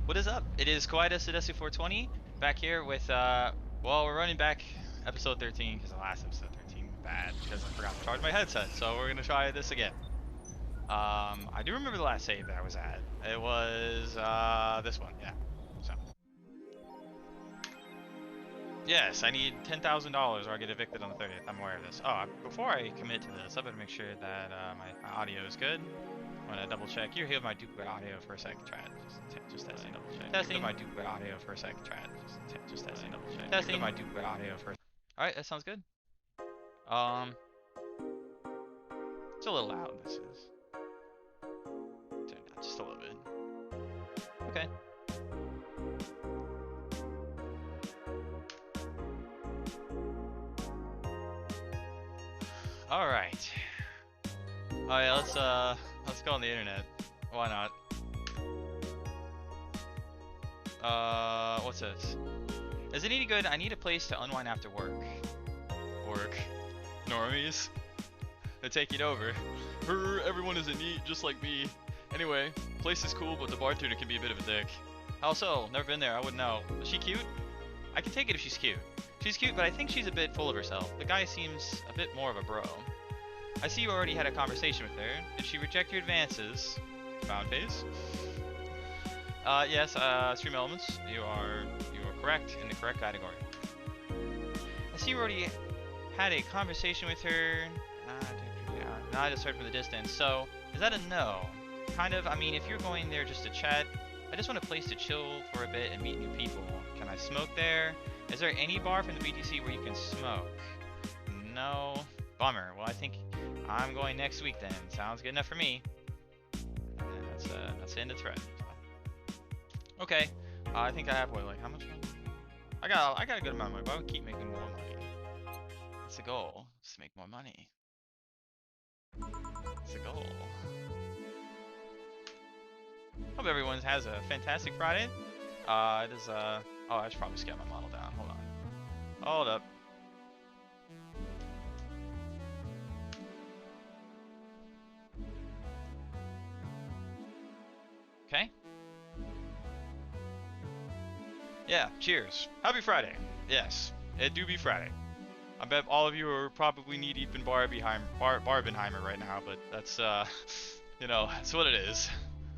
What is up? It is KawaiiDesuDesu420 back here with, well, we're running back episode 13 because the last episode 13 was bad because I forgot to charge my headset, so we're gonna try this again. I do remember the last save that I was at. It was, this one, yeah. So. Yes, I need $10,000 or I get evicted on the 30th. I'm aware of this. Oh, before I commit to this, I better make sure that, my audio is good. I'm gonna double check. You hear my duplicate audio for a second. Try it. Just testing. Double check. Testing. My duplicate audio for a second. Try it. Just testing. Double check. Testing. My duplicate audio for. All right, that sounds good. It's a little loud. This is. Turn it down just a little bit. Okay. All right. Oh yeah, let's go on the internet. Why not? What's this? Is it any good? I need a place to unwind after work. Normies. They're taking over. Everyone isn't neat, just like me. Anyway, place is cool, but the bartender can be a bit of a dick. How so? Never been there, I wouldn't know. Is she cute? I can take it if she's cute. She's cute, but I think she's a bit full of herself. The guy seems a bit more of a bro. I see you already had a conversation with her. Did she reject your advances? Found face. Yes, Stream Elements. You are correct in the correct category. I see you already had a conversation with her. No, I just heard from the distance. So, is that a no? Kind of. I mean, if you're going there just to chat, I just want a place to chill for a bit and meet new people. Can I smoke there? Is there any bar from the BTC where you can smoke? No. Bummer. Well, I think I'm going next week then. Sounds good enough for me. And that's the end of the thread. Okay. I think I have what, like how much money? I got a good amount of money, but I would keep making more money. That's the goal. Just to make more money. That's the goal. Hope everyone has a fantastic Friday. It is oh, I should probably scale my model down. Hold on. Hold up. Okay. Yeah, cheers. Happy Friday. Yes, it do be Friday. I bet all of you are probably knee deep in Barbenheimer right now, but that's, you know, that's what it is.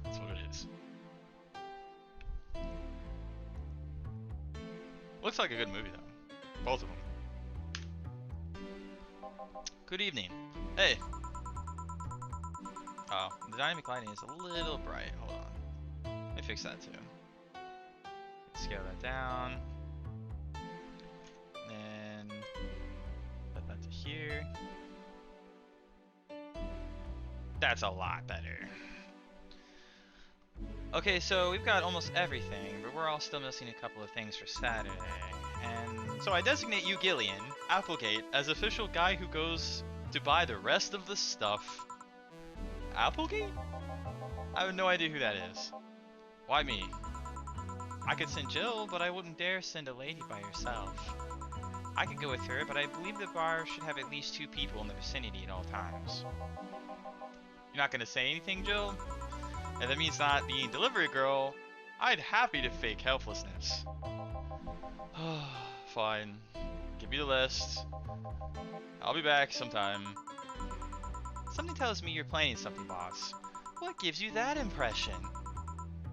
That's what it is. Looks like a good movie, though. Both of them. Good evening. Hey. Oh, the dynamic lighting is a little bright. Hold on. Let me fix that, too. Scale that down. And set that to here. That's a lot better. Okay, so we've got almost everything, but we're all still missing a couple of things for Saturday. And so I designate you, Gillian, Applegate, as official guy who goes to buy the rest of the stuff. Applegate? I have no idea who that is. Why me? I could send Jill, but I wouldn't dare send a lady by herself. I could go with her, but I believe the bar should have at least 2 people in the vicinity at all times. You're not gonna say anything, Jill? If that means not being delivery girl, I'd happy to fake helplessness. Fine. Give me the list. I'll be back sometime. Something tells me you're planning something, boss. What gives you that impression?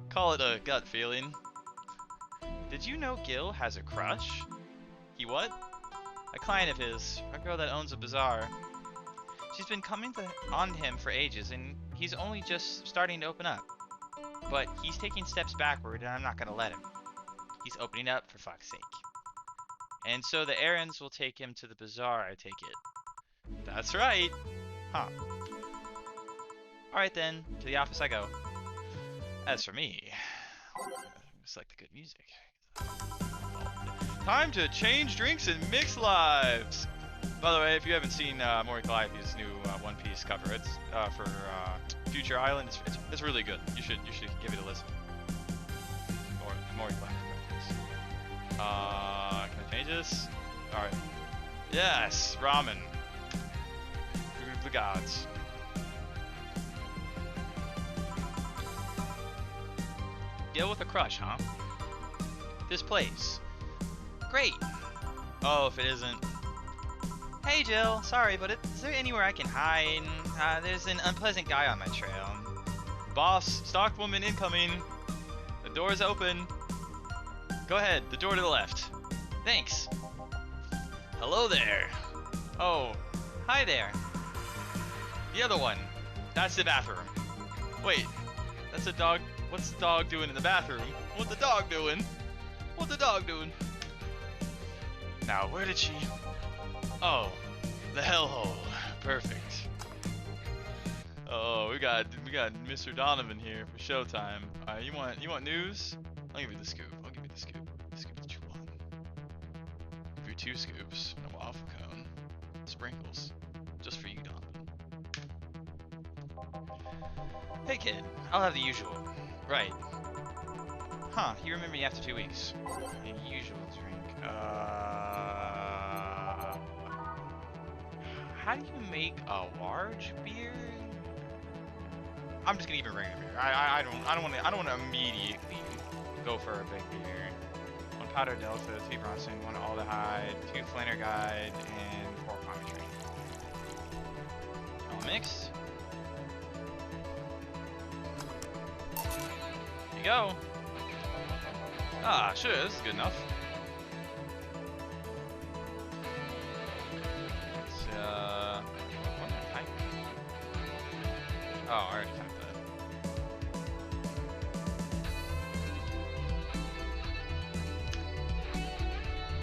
Call it a gut feeling. Did you know Gil has a crush? He what? A client of his, a girl that owns a bazaar. She's been coming on him for ages, and he's only just starting to open up. But he's taking steps backward, and I'm not gonna let him. He's opening up, for fuck's sake. And so the errands will take him to the bazaar, I take it. That's right! Huh. Alright then, to the office I go. As for me, select the good music. Time to change drinks and mix lives! By the way, if you haven't seen Mori Calliope's new One Piece cover, it's for Future Island. It's really good. You should give it a listen. Mori Calliope. Can I change this? All right. Yes, ramen. Food of the gods. Deal with a crush, huh? This place. Great. Oh, if it isn't. Hey, Jill. Sorry, but is there anywhere I can hide? There's an unpleasant guy on my trail. Boss, stalked woman incoming. The door's open. Go ahead, the door to the left. Thanks. Hello there. Oh, hi there. The other one. That's the bathroom. Wait, that's a dog. What's the dog doing in the bathroom? What's the dog doing? What's the dog doing? Now, where did she... Oh, the hellhole. Perfect. Oh, we got Mr. Donovan here for showtime. Alright, you want news? I'll give you the scoop. I'll give you the scoop. The scoop that you want. Give you 2 scoops and a waffle cone. Sprinkles. Just for you, Donovan. Hey kid, I'll have the usual. Right. Huh, you remember me after 2 weeks. A usual drink. How do you make a large beer? I'm just gonna even regular beer. I don't want to immediately go for a big beer. 1 powder delta, 3 Bronson, 1 aldehyde, 2 Flanner guide, and 4 Pomegranate. All mixed. Here you go. Ah, sure, this is good enough. It's what did I type? Oh, I already typed that.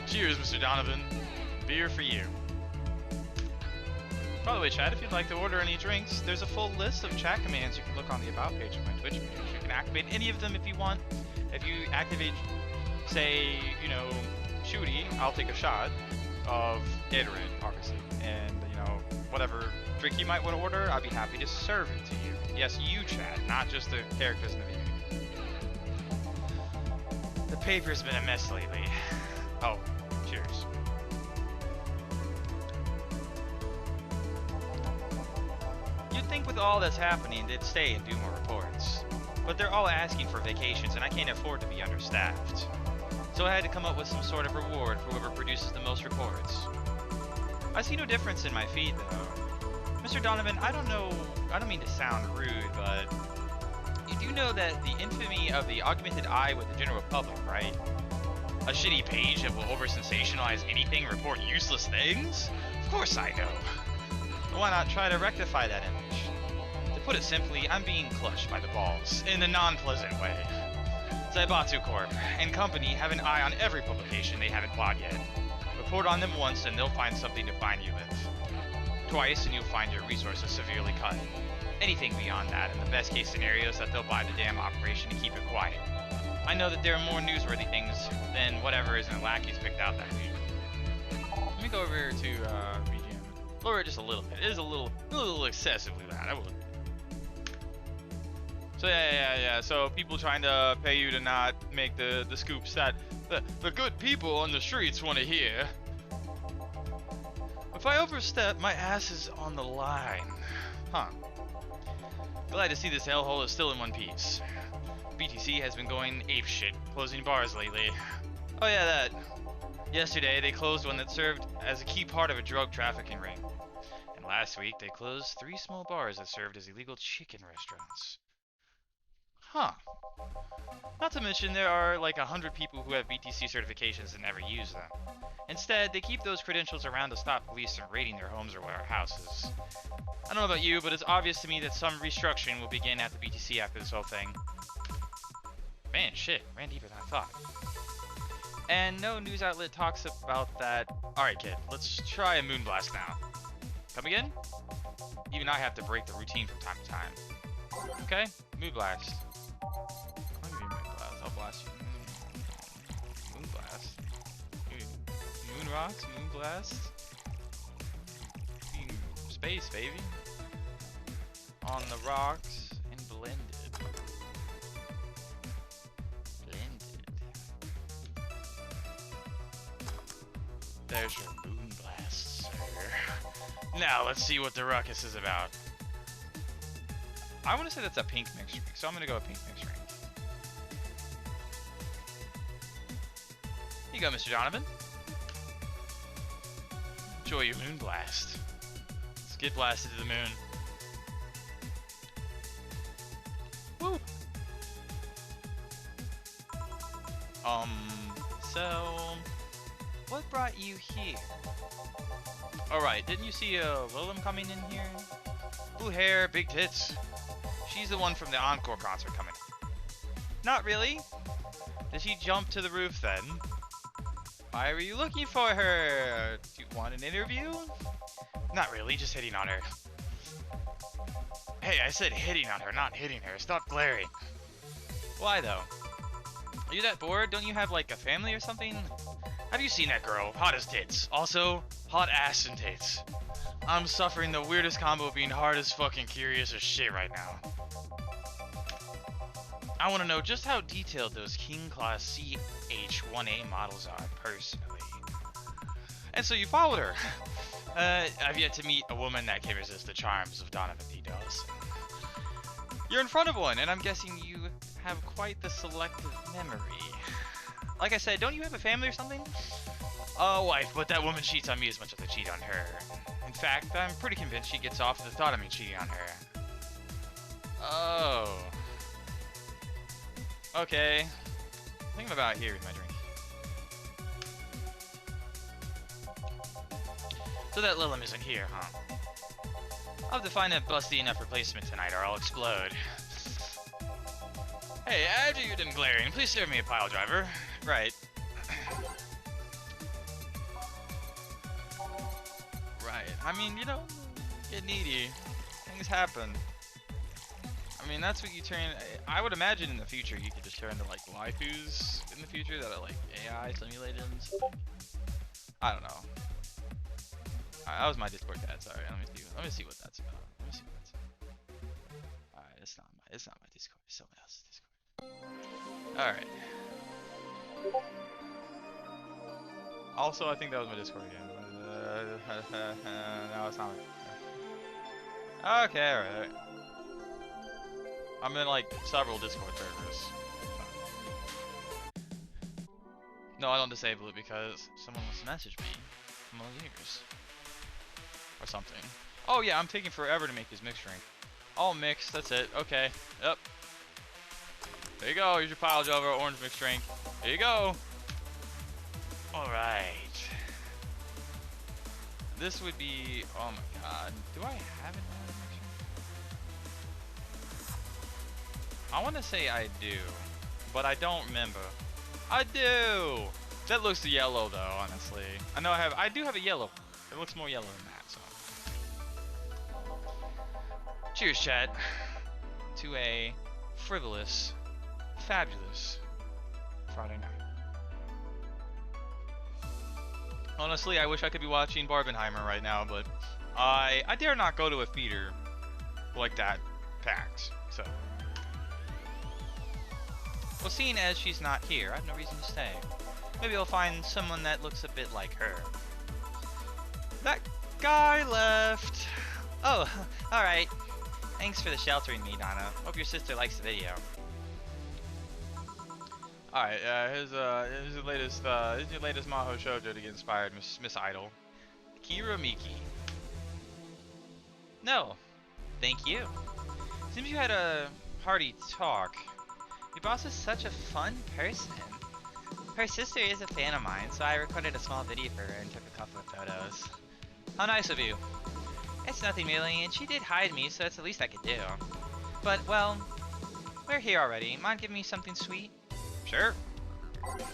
Cheers, Mr. Donovan. Beer for you. By the way, chat, if you'd like to order any drinks, there's a full list of chat commands you can look on the About page of my Twitch page. You can activate any of them if you want. If you activate, say, you know, Shooty, I'll take a shot of Gatorade, obviously. And, you know, whatever drink you might want to order, I'd be happy to serve it to you. Yes, you, chat, not just the characters in the video. The paper's been a mess lately. Oh, cheers. You'd think with all that's happening, they'd stay and do more reports. But they're all asking for vacations, and I can't afford to be understaffed. So I had to come up with some sort of reward for whoever produces the most reports. I see no difference in my feed, though. Mr. Donovan, I don't mean to sound rude, but you do know that the infamy of the augmented eye with the general public, right? A shitty page that will over-sensationalize anything and report useless things? Of course I know. Why not try to rectify that image? To put it simply, I'm being clutched by the balls, in a non-pleasant way. Zaibatsu Corp. and company have an eye on every publication they haven't bought yet. Report on them once and they'll find something to find you with. Twice and you'll find your resources severely cut. Anything beyond that, in the best case scenario, is that they'll buy the damn operation to keep it quiet. I know that there are more newsworthy things than whatever is in lackeys picked out that week. Let me go over here to BGM. Lower it just a little bit. It is a little excessively loud. I will. So yeah. So people trying to pay you to not make the scoops that the good people on the streets want to hear. If I overstep, my ass is on the line. Huh. Glad to see this hellhole is still in one piece. BTC has been going apeshit, closing bars lately. Oh yeah, that. Yesterday, they closed one that served as a key part of a drug trafficking ring. And last week, they closed 3 small bars that served as illegal chicken restaurants. Huh. Not to mention, there are like 100 people who have BTC certifications and never use them. Instead, they keep those credentials around to stop police from raiding their homes or warehouses. I don't know about you, but it's obvious to me that some restructuring will begin at the BTC after this whole thing. Man, shit, ran deeper than I thought. And no news outlet talks about that. Alright, kid, let's try a moonblast now. Come again? Even I have to break the routine from time to time. Okay, moonblast. I'll give you moonblast. I'll blast you. Moonblast. Moon rocks, moonblast. Space, baby. On the rocks and blended. There's your moonblast, sir. Now let's see what the ruckus is about. I want to say that's a pink mix ring, so I'm gonna go a pink mix ring. You go, Mr. Donovan. Enjoy your moon blast. Let's get blasted to the moon. Woo! So... what brought you here? Alright, didn't you see Willem coming in here? Blue hair, big tits. She's the one from the Encore concert coming. Not really. Did she jump to the roof then? Why were you looking for her? Do you want an interview? Not really, just hitting on her. Hey, I said hitting on her, not hitting her. Stop glaring. Why though? Are you that bored? Don't you have like a family or something? Have you seen that girl? Hot as tits. Also, hot ass and tits. I'm suffering the weirdest combo of being hard as fucking curious as shit right now. I want to know just how detailed those King Class CH-1A models are, personally. And so you followed her. I've yet to meet a woman that can resist the charms of Donovan D. Dawson. You're in front of one, and I'm guessing you have quite the selective memory. Like I said, don't you have a family or something? Oh, wife, but that woman cheats on me as much as I cheat on her. In fact, I'm pretty convinced she gets off at the thought of me cheating on her. Oh. Okay. I think I'm about here with my drink. So that Lilum isn't here, huh? I'll have to find a busty enough replacement tonight or I'll explode. Hey, after you're done glaring, please serve me a pile driver. Right. Right. I mean, you know, get needy. Things happen. I mean, that's what you turn... I would imagine in the future you could just turn to, like, waifus in the future that are, like, AI simulated and stuff. I don't know. Alright, that was my Discord cat, sorry. Let me see what that's about. Alright, it's not my Discord. It's someone else's Discord. Alright. Also, I think that was my Discord again. No, it's not. Okay, alright. I'm in like several Discord servers. No, I don't disable it because someone wants to message me from all years. Or something. Oh yeah, I'm taking forever to make this mix drink. All mixed, that's it. Okay. Yep. There you go, here's your pile driver, orange mixed drink. There you go. Alright. This would be, oh my god. Do I have it now? I want to say I do, but I don't remember. I do! That looks yellow though, honestly. I do have a yellow. It looks more yellow than that, so. Cheers, chat. To a frivolous, fabulous Friday night. Honestly, I wish I could be watching Barbenheimer right now, but I dare not go to a theater like that packed, so. Well, seeing as she's not here, I have no reason to stay. Maybe I'll find someone that looks a bit like her. That guy left. Oh, alright. Thanks for the sheltering me, Donna. Hope your sister likes the video. Alright, here's your latest Maho Shoujo to get inspired, Miss Idol. Kira Miki. No, thank you. Seems you had a hearty talk. Your boss is such a fun person. Her sister is a fan of mine, so I recorded a small video for her and took a couple of photos. How nice of you. It's nothing really, and she did hide me, so that's the least I could do. But, well, we're here already. Mind giving me something sweet? Sure. Sweet.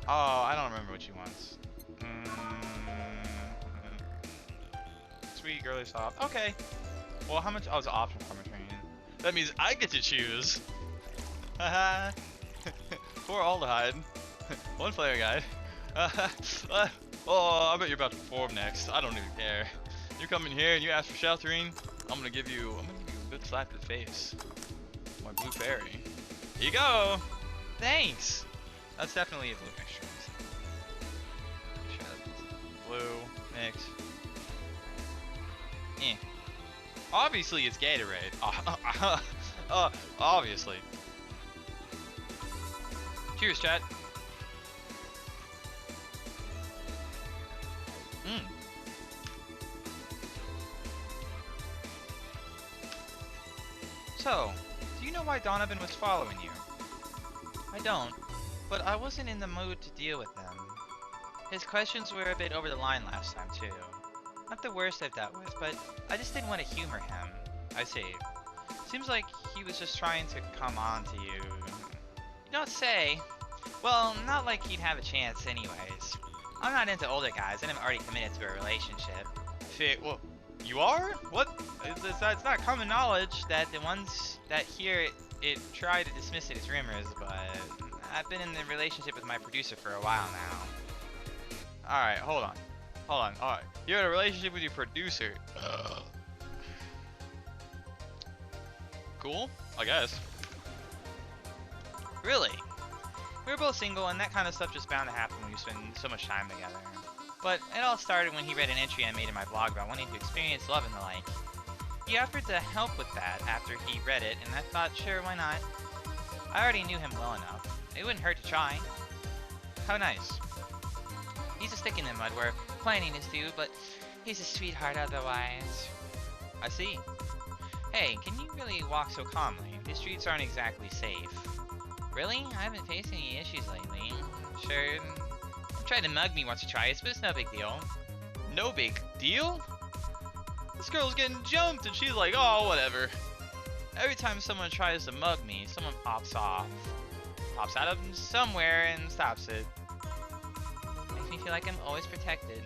Oh, I don't remember what she wants. Sweet, girly, soft. Okay. Well, how much? Oh, it's optional farmer training. That means I get to choose. Haha. 4 aldehyde. 1 flare guide. Oh, I bet you're about to perform next. I don't even care. You come in here and you ask for sheltering. I'm gonna give you a good slap to the face. My blue fairy. Here you go. Thanks. That's definitely a blue mixture. Blue mix. Eh. Obviously, it's Gatorade. Obviously. Cheers, chat. Mm. So, do you know why Donovan was following you? I don't, but I wasn't in the mood to deal with them. His questions were a bit over the line last time, too. Not the worst I've dealt with, but I just didn't want to humor him. I see. Seems like he was just trying to come on to you. You don't say. Well, not like he'd have a chance anyways. I'm not into older guys, and I'm already committed to a relationship. Well, you are? What? It's not common knowledge that the ones that hear it try to dismiss it as rumors, but I've been in a relationship with my producer for a while now. Alright, hold on. Alright. You're in a relationship with your producer. Cool, I guess. Really? We were both single, and that kind of stuff just bound to happen when you spend so much time together. But it all started when he read an entry I made in my blog about wanting to experience love and the like. He offered to help with that after he read it, and I thought, sure, why not? I already knew him well enough. It wouldn't hurt to try. How nice. He's a stick in the mud where planning is due, but he's a sweetheart otherwise. I see. Hey, can you really walk so calmly? These streets aren't exactly safe. Really? I haven't faced any issues lately. Sure, tried to mug me once or twice, but it's no big deal. No big deal? This girl's getting jumped and she's like, oh, whatever. Every time someone tries to mug me, someone pops off. Pops out of somewhere and stops it. Makes me feel like I'm always protected.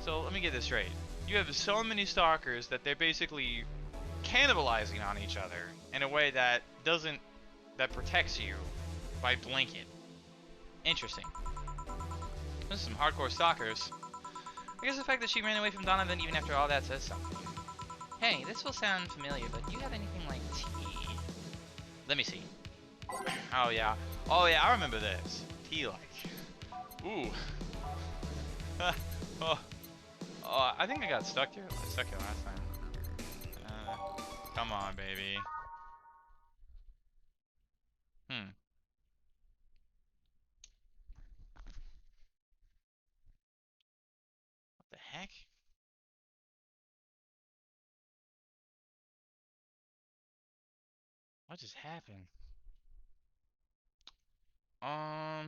So let me get this straight. You have so many stalkers that they're basically cannibalizing on each other in a way that protects you by blanket. Interesting. Those are some hardcore stalkers. I guess the fact that she ran away from Donovan even after all that says something. Hey, this will sound familiar, but do you have anything like tea? Let me see. Oh yeah, I remember this. Tea like. Ooh. Oh, I think I got stuck here last time. Come on, baby. What the heck? What just happened? I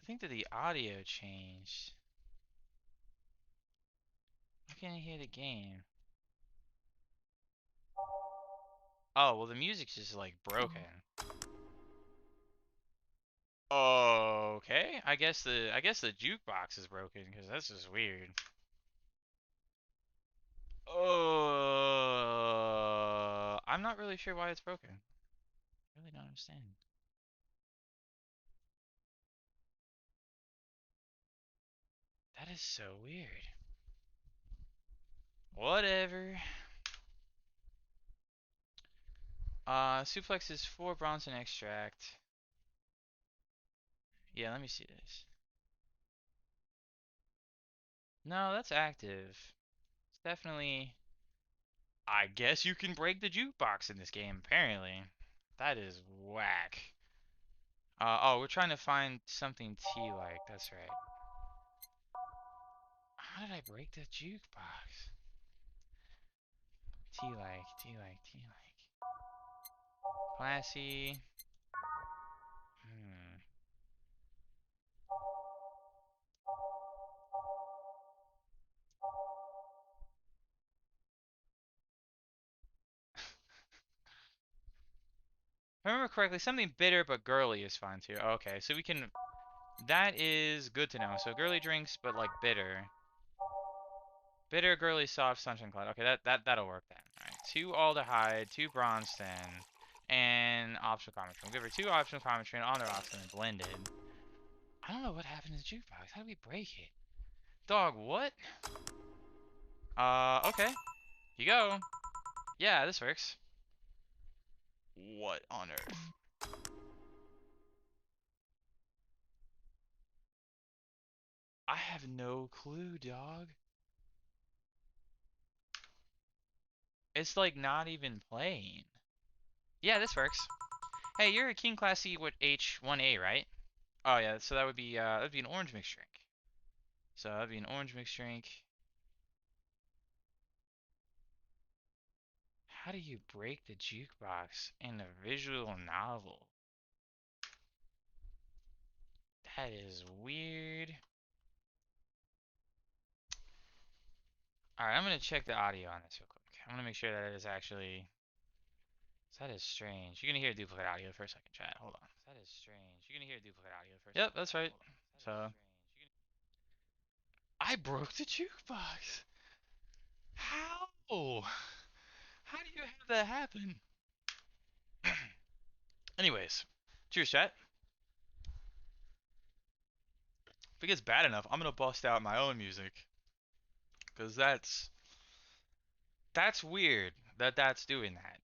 think that the audio changed. I can't hear the game. Oh, well the music's just like broken. Okay, I guess the jukebox is broken because that's just weird. I'm not really sure why it's broken. I really don't understand. That is so weird. Whatever. Suplex is 4 Bronson extract. Yeah, let me see this. No, that's active. It's definitely... I guess you can break the jukebox in this game, apparently. That is whack. Oh, we're trying to find something T-like, that's right. How did I break the jukebox? T-like. Classy. If I remember correctly, something bitter but girly is fine too. Okay, so we can... That is good to know. So girly drinks, but like bitter. Bitter, girly, soft, sunshine cloud. Okay, that'll work then. Alright, 2 aldehyde, 2 Bronston, and optional cometry. We'll give her 2 optional cometry and on their oxygen blended. I don't know what happened to the jukebox. How do we break it? Dog, what? Okay. You go. Yeah, this works. What on earth? I have no clue, dog. It's like not even playing. Yeah, this works. Hey, you're a King Class C with H1A, right? Oh yeah, so that'd be an orange mixed drink. So that'd be an orange mixed drink. How do you break the jukebox in a visual novel? That is weird. Alright, I'm gonna check the audio on this real quick. I'm gonna make sure that it is actually... That is strange. You're gonna hear duplicate audio for a second, chat. Hold on. That is strange. You're gonna hear duplicate audio for a second. Yep, that's right. So... I broke the jukebox! How? How do you have that happen? Anyways. Cheers, chat. If it gets bad enough, I'm gonna bust out my own music. Because that's weird that that's doing that.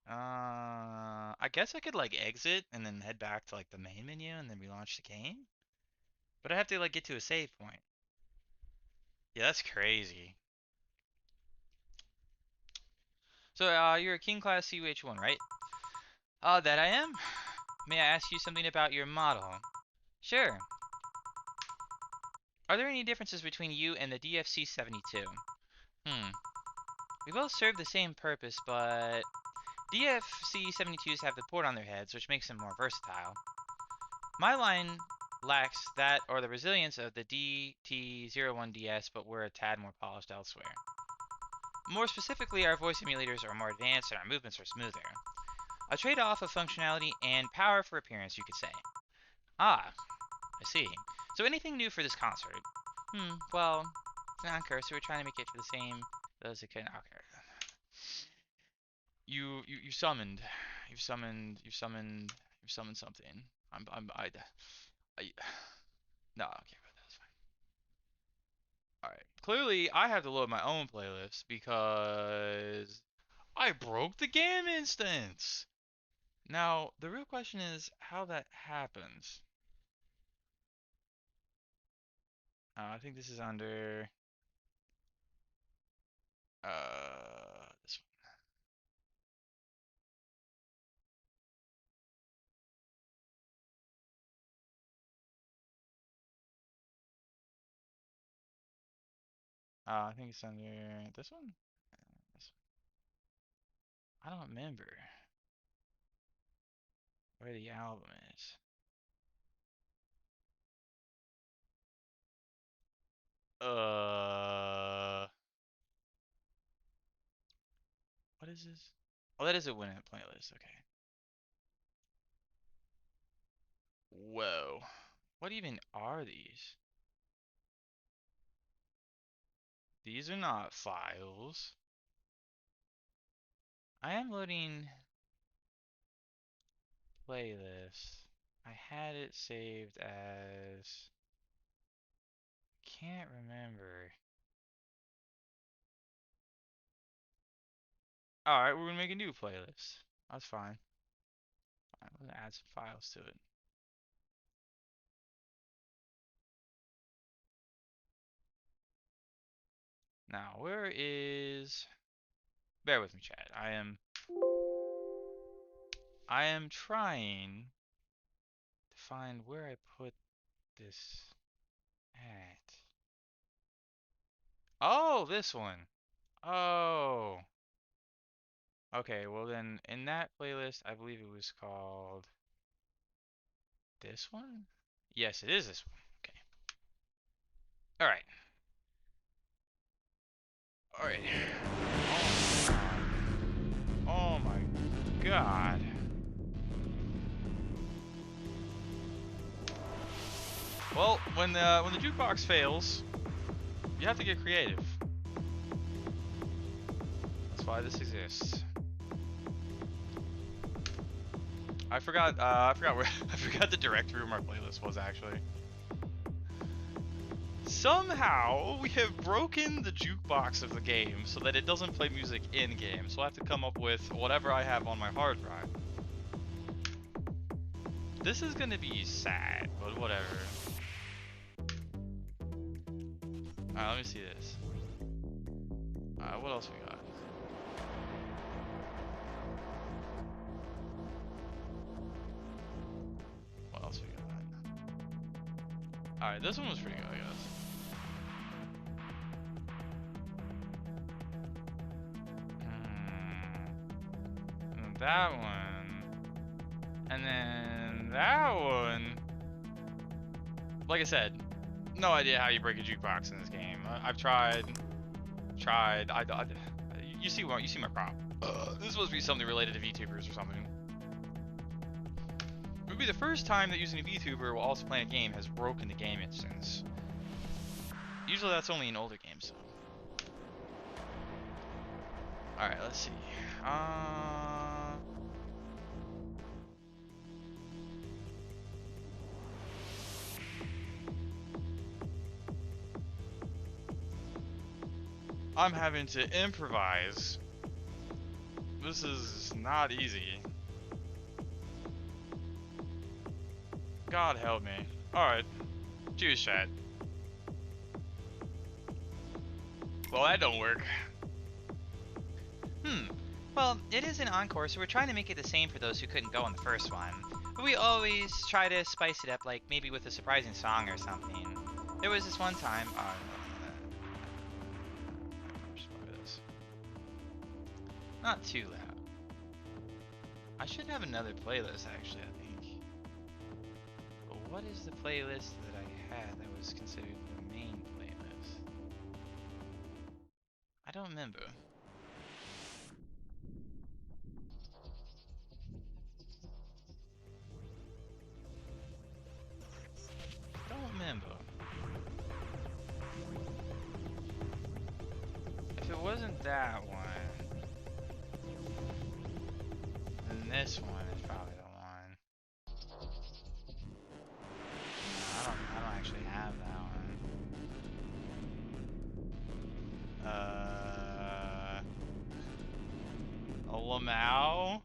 I guess I could like exit and then head back to like the main menu and then relaunch the game. But I have to like get to a save point. Yeah, that's crazy. So, you're a King Class CUH1, right? That I am. May I ask you something about your model? Sure. Are there any differences between you and the DFC-72? We both serve the same purpose, but DFC-72s have the port on their heads, which makes them more versatile. My line lacks that or the resilience of the DT-01DS, but we're a tad more polished elsewhere. More specifically, our voice emulators are more advanced and our movements are smoother. A trade-off of functionality and power for appearance, you could say. Ah, I see. So anything new for this concert? Well, Anchor, so we're trying to make it for the same those that can. Okay. You summoned. You've summoned something. I no, okay, that's fine. Alright. Clearly I have to load my own playlist because I broke the game instance. Now, the real question is how that happens. I think this is under this one. I think it's under this one. This one. I don't remember where the album is. What is this? Oh, that is a Winamp playlist. Okay. Whoa. What even are these? These are not files. I am loading playlist. I had it saved as... Can't remember. Alright, we're gonna make a new playlist. That's fine. I'm gonna add some files to it. Now, where is... Bear with me, chat. I am trying to find where I put this at. Oh, this one. Oh. Okay, well then, in that playlist, I believe it was called... This one? Yes, it is this one. Okay. Alright. Alright. Oh my god. Well, when the jukebox fails, you have to get creative. That's why this exists. I forgot where I forgot the directory of my playlist was actually. Somehow we have broken the jukebox of the game so that it doesn't play music in game. So I have to come up with whatever I have on my hard drive. This is gonna be sad, but whatever. Alright, let me see this. What else we got? Alright, this one was pretty good, I guess. And that one. And then that one. Like I said, no idea how you break a jukebox in this game. I've tried. You see my prop. This is supposed to be something related to VTubers or something. It would be the first time that using a VTuber while also playing a game has broken the game instance. Usually that's only in older games. Alright, let's see. I'm having to improvise. This is not easy. God help me. Alright. Choose chat. Well, that don't work. Well, it is an encore, so we're trying to make it the same for those who couldn't go on the first one. But we always try to spice it up, like maybe with a surprising song or something. There was this one time. Not too loud. I should have another playlist actually, I think. But what is the playlist that I had that was considered the main playlist? I don't remember. If it wasn't that one, then this one is probably the one. No, I don't actually have that one. A Lamau.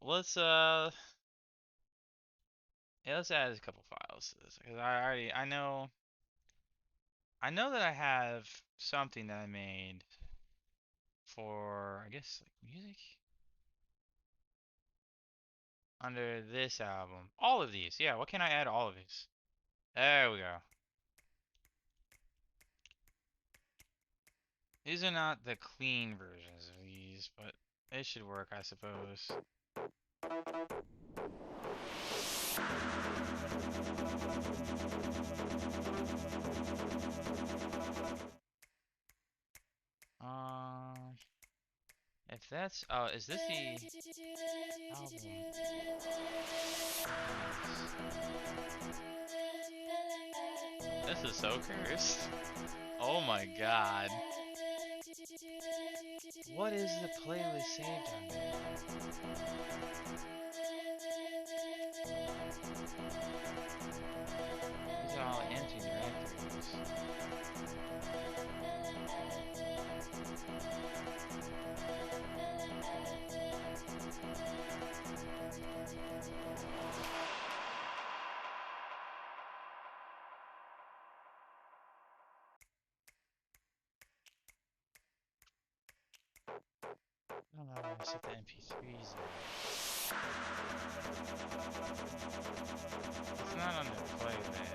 Let's add a couple files to this because I know that I have something that I made for, I guess, like music under this album. All of these, yeah. What can I add? All of these. There we go. These are not the clean versions of these, but it should work, I suppose. If that's, oh, is this the album? This is so cursed. Oh my god. What is the playlist saved under? These are all empty directories. I don't know where I set the MP3s there. It's not on the playlist.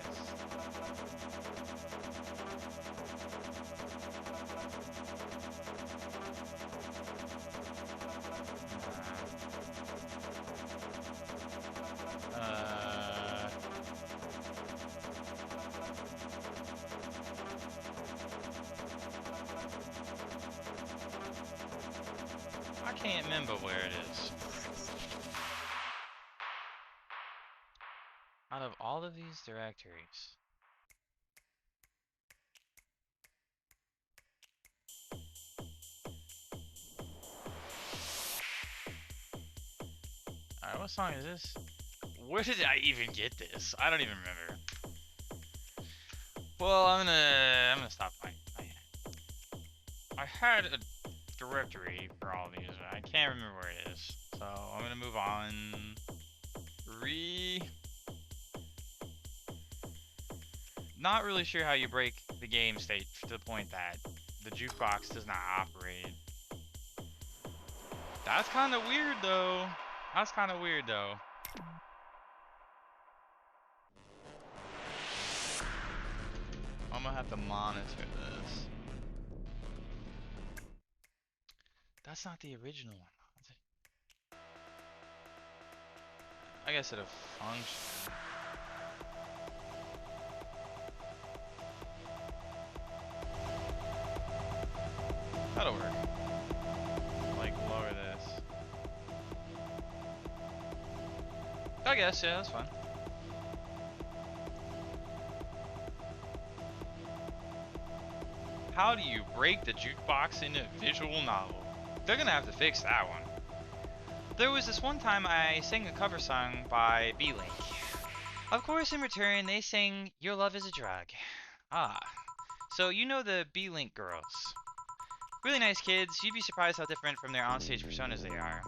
I can't remember where it is. Out of all of these directories. Alright, what song is this? Where did I even get this? I don't even remember. Well, I'm gonna stop playing. I had a directory for all these, but I can't remember where it is. So I'm gonna move on. Not really sure how you break the game state to the point that the jukebox does not operate. That's kind of weird though. gonna have to monitor this. That's not the original one. I guess it'll function. That'll work. Like, lower this. I guess, yeah, that's fine. How do you break the jukebox in a visual novel? They're gonna have to fix that one. There was this one time I sang a cover song by B-Link. Of course, in return, they sang Your Love is a Drug. Ah, so you know the B-Link girls. Really nice kids, you'd be surprised how different from their onstage personas they are.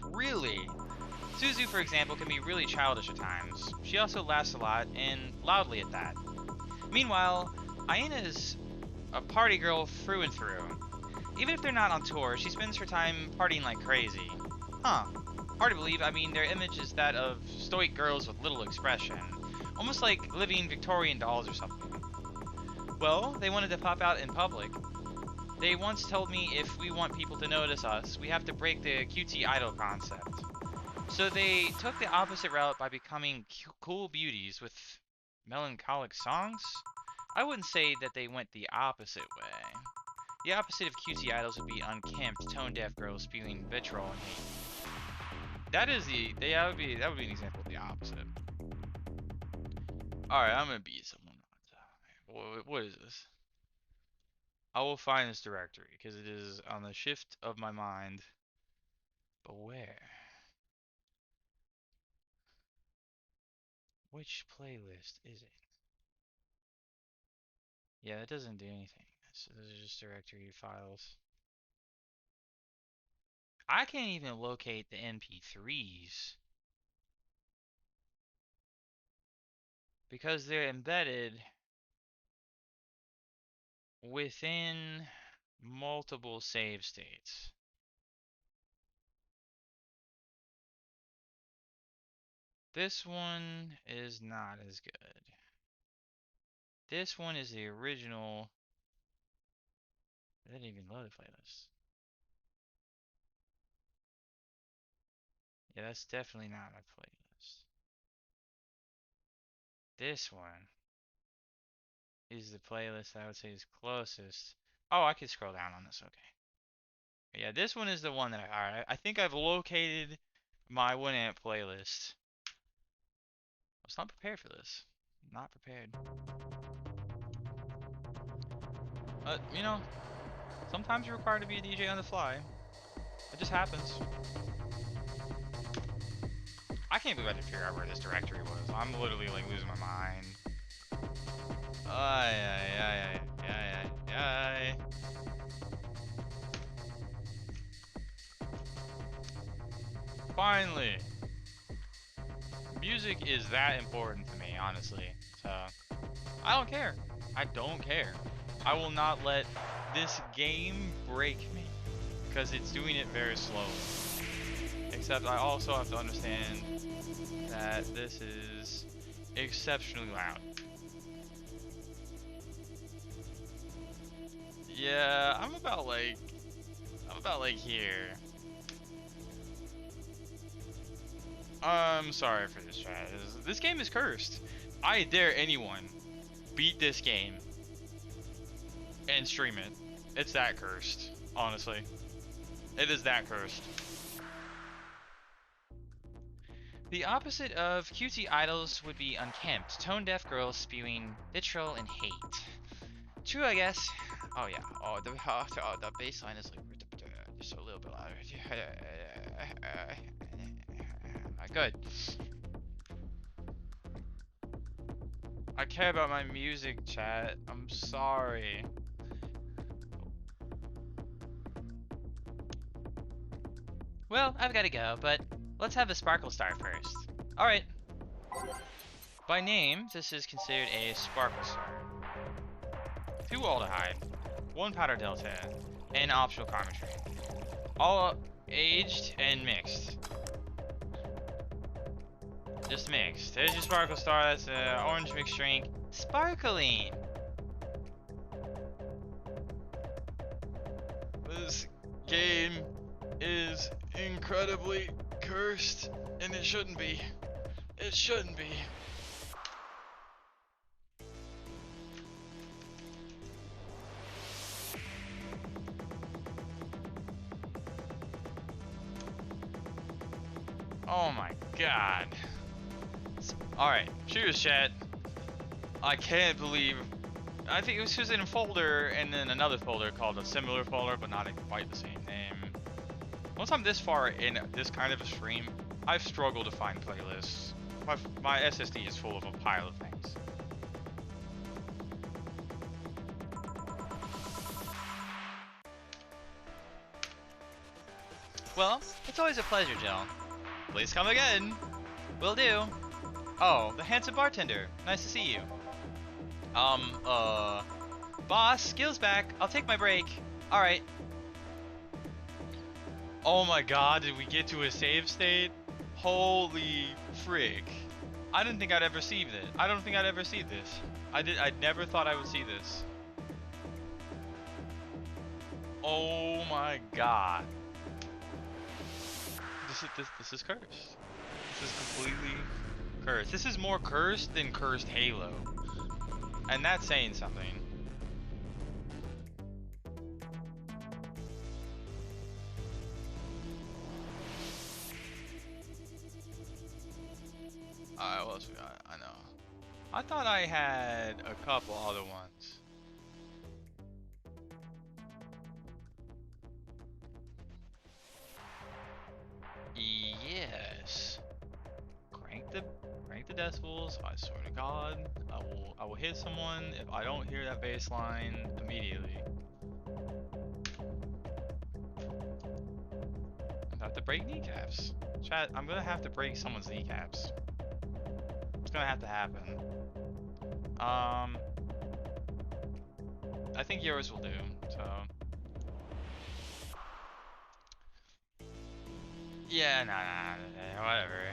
Really? Suzu, for example, can be really childish at times. She also laughs a lot, and loudly at that. Meanwhile, Aina is a party girl through and through. Even if they're not on tour, she spends her time partying like crazy. Huh. Hard to believe. I mean, their image is that of stoic girls with little expression. Almost like living Victorian dolls or something. Well, they wanted to pop out in public. They once told me if we want people to notice us, we have to break the cutesy idol concept. So they took the opposite route by becoming cool beauties with melancholic songs? I wouldn't say that they went the opposite way. The opposite of cutesy idols would be unkempt, tone-deaf girls spewing vitriol and hate. That would be an example of the opposite. Alright, I'm gonna beat someone. What is this? I will find this directory, because it is on the shift of my mind. But where? Which playlist is it? Yeah, that doesn't do anything. Those are just directory files. I can't even locate the MP3s. Because they're embedded within multiple save states. This one is not as good. This one is the original. It didn't even load a playlist. Yeah, that's definitely not my playlist. This one is the playlist I would say is closest. Oh, I can scroll down on this, okay. Yeah, this one is the one that alright, I think I've located my Winamp playlist. I was not prepared for this. Not prepared. But, you know, sometimes you're required to be a DJ on the fly. It just happens. I can't believe I didn't figure out where this directory was. I'm literally like losing my mind. Ay. Finally! Music is that important to me, honestly. So, I don't care. I don't care. I will not let this game break me. Because it's doing it very slowly. Except I also have to understand that this is exceptionally loud. Yeah, I'm about like here. I'm sorry for this, chat. This game is cursed. I dare anyone beat this game and stream it. It's that cursed, honestly. It is that cursed. The opposite of cutesy idols would be unkempt, tone-deaf girls spewing vitriol and hate. True, I guess. Oh yeah. Oh, the bass line is like just a little bit louder. Good. I care about my music, chat. I'm sorry. Well, I've got to go, but let's have a Sparkle Star first. Alright. By name, this is considered a Sparkle Star. 2 aldehyde, 1 powder delta, and optional carmetry. All aged and mixed. Just mixed. There's your Sparkle Star. That's an orange mixed drink. Sparkling. This game is incredibly cursed, and it shouldn't be. It shouldn't be. Oh my god. Alright, shooters chat. I can't believe. I think it was just in a folder and then another folder called a similar folder, but not quite the same name. Once I'm this far in this kind of a stream, I've struggled to find playlists. My SSD is full of a pile of things. Well, it's always a pleasure, Jill. Please come again. Will do. Oh, the handsome bartender. Nice to see you. Boss, skills back. I'll take my break. Alright. Oh my god, did we get to a save state? Holy frick. I didn't think I'd ever see this. I don't think I'd ever see this. I never thought I would see this. Oh my god. This is cursed. This is completely cursed. This is more cursed than cursed Halo. And that's saying something. Alright, what else we got? I know. I thought I had a couple other ones. Yes. Crank the decibels. I swear to God, I will hit someone if I don't hear that bass line immediately. I have to break kneecaps. Chat, I'm gonna have to break someone's kneecaps. It's gonna have to happen. I think yours will do, so. Yeah, nah, whatever.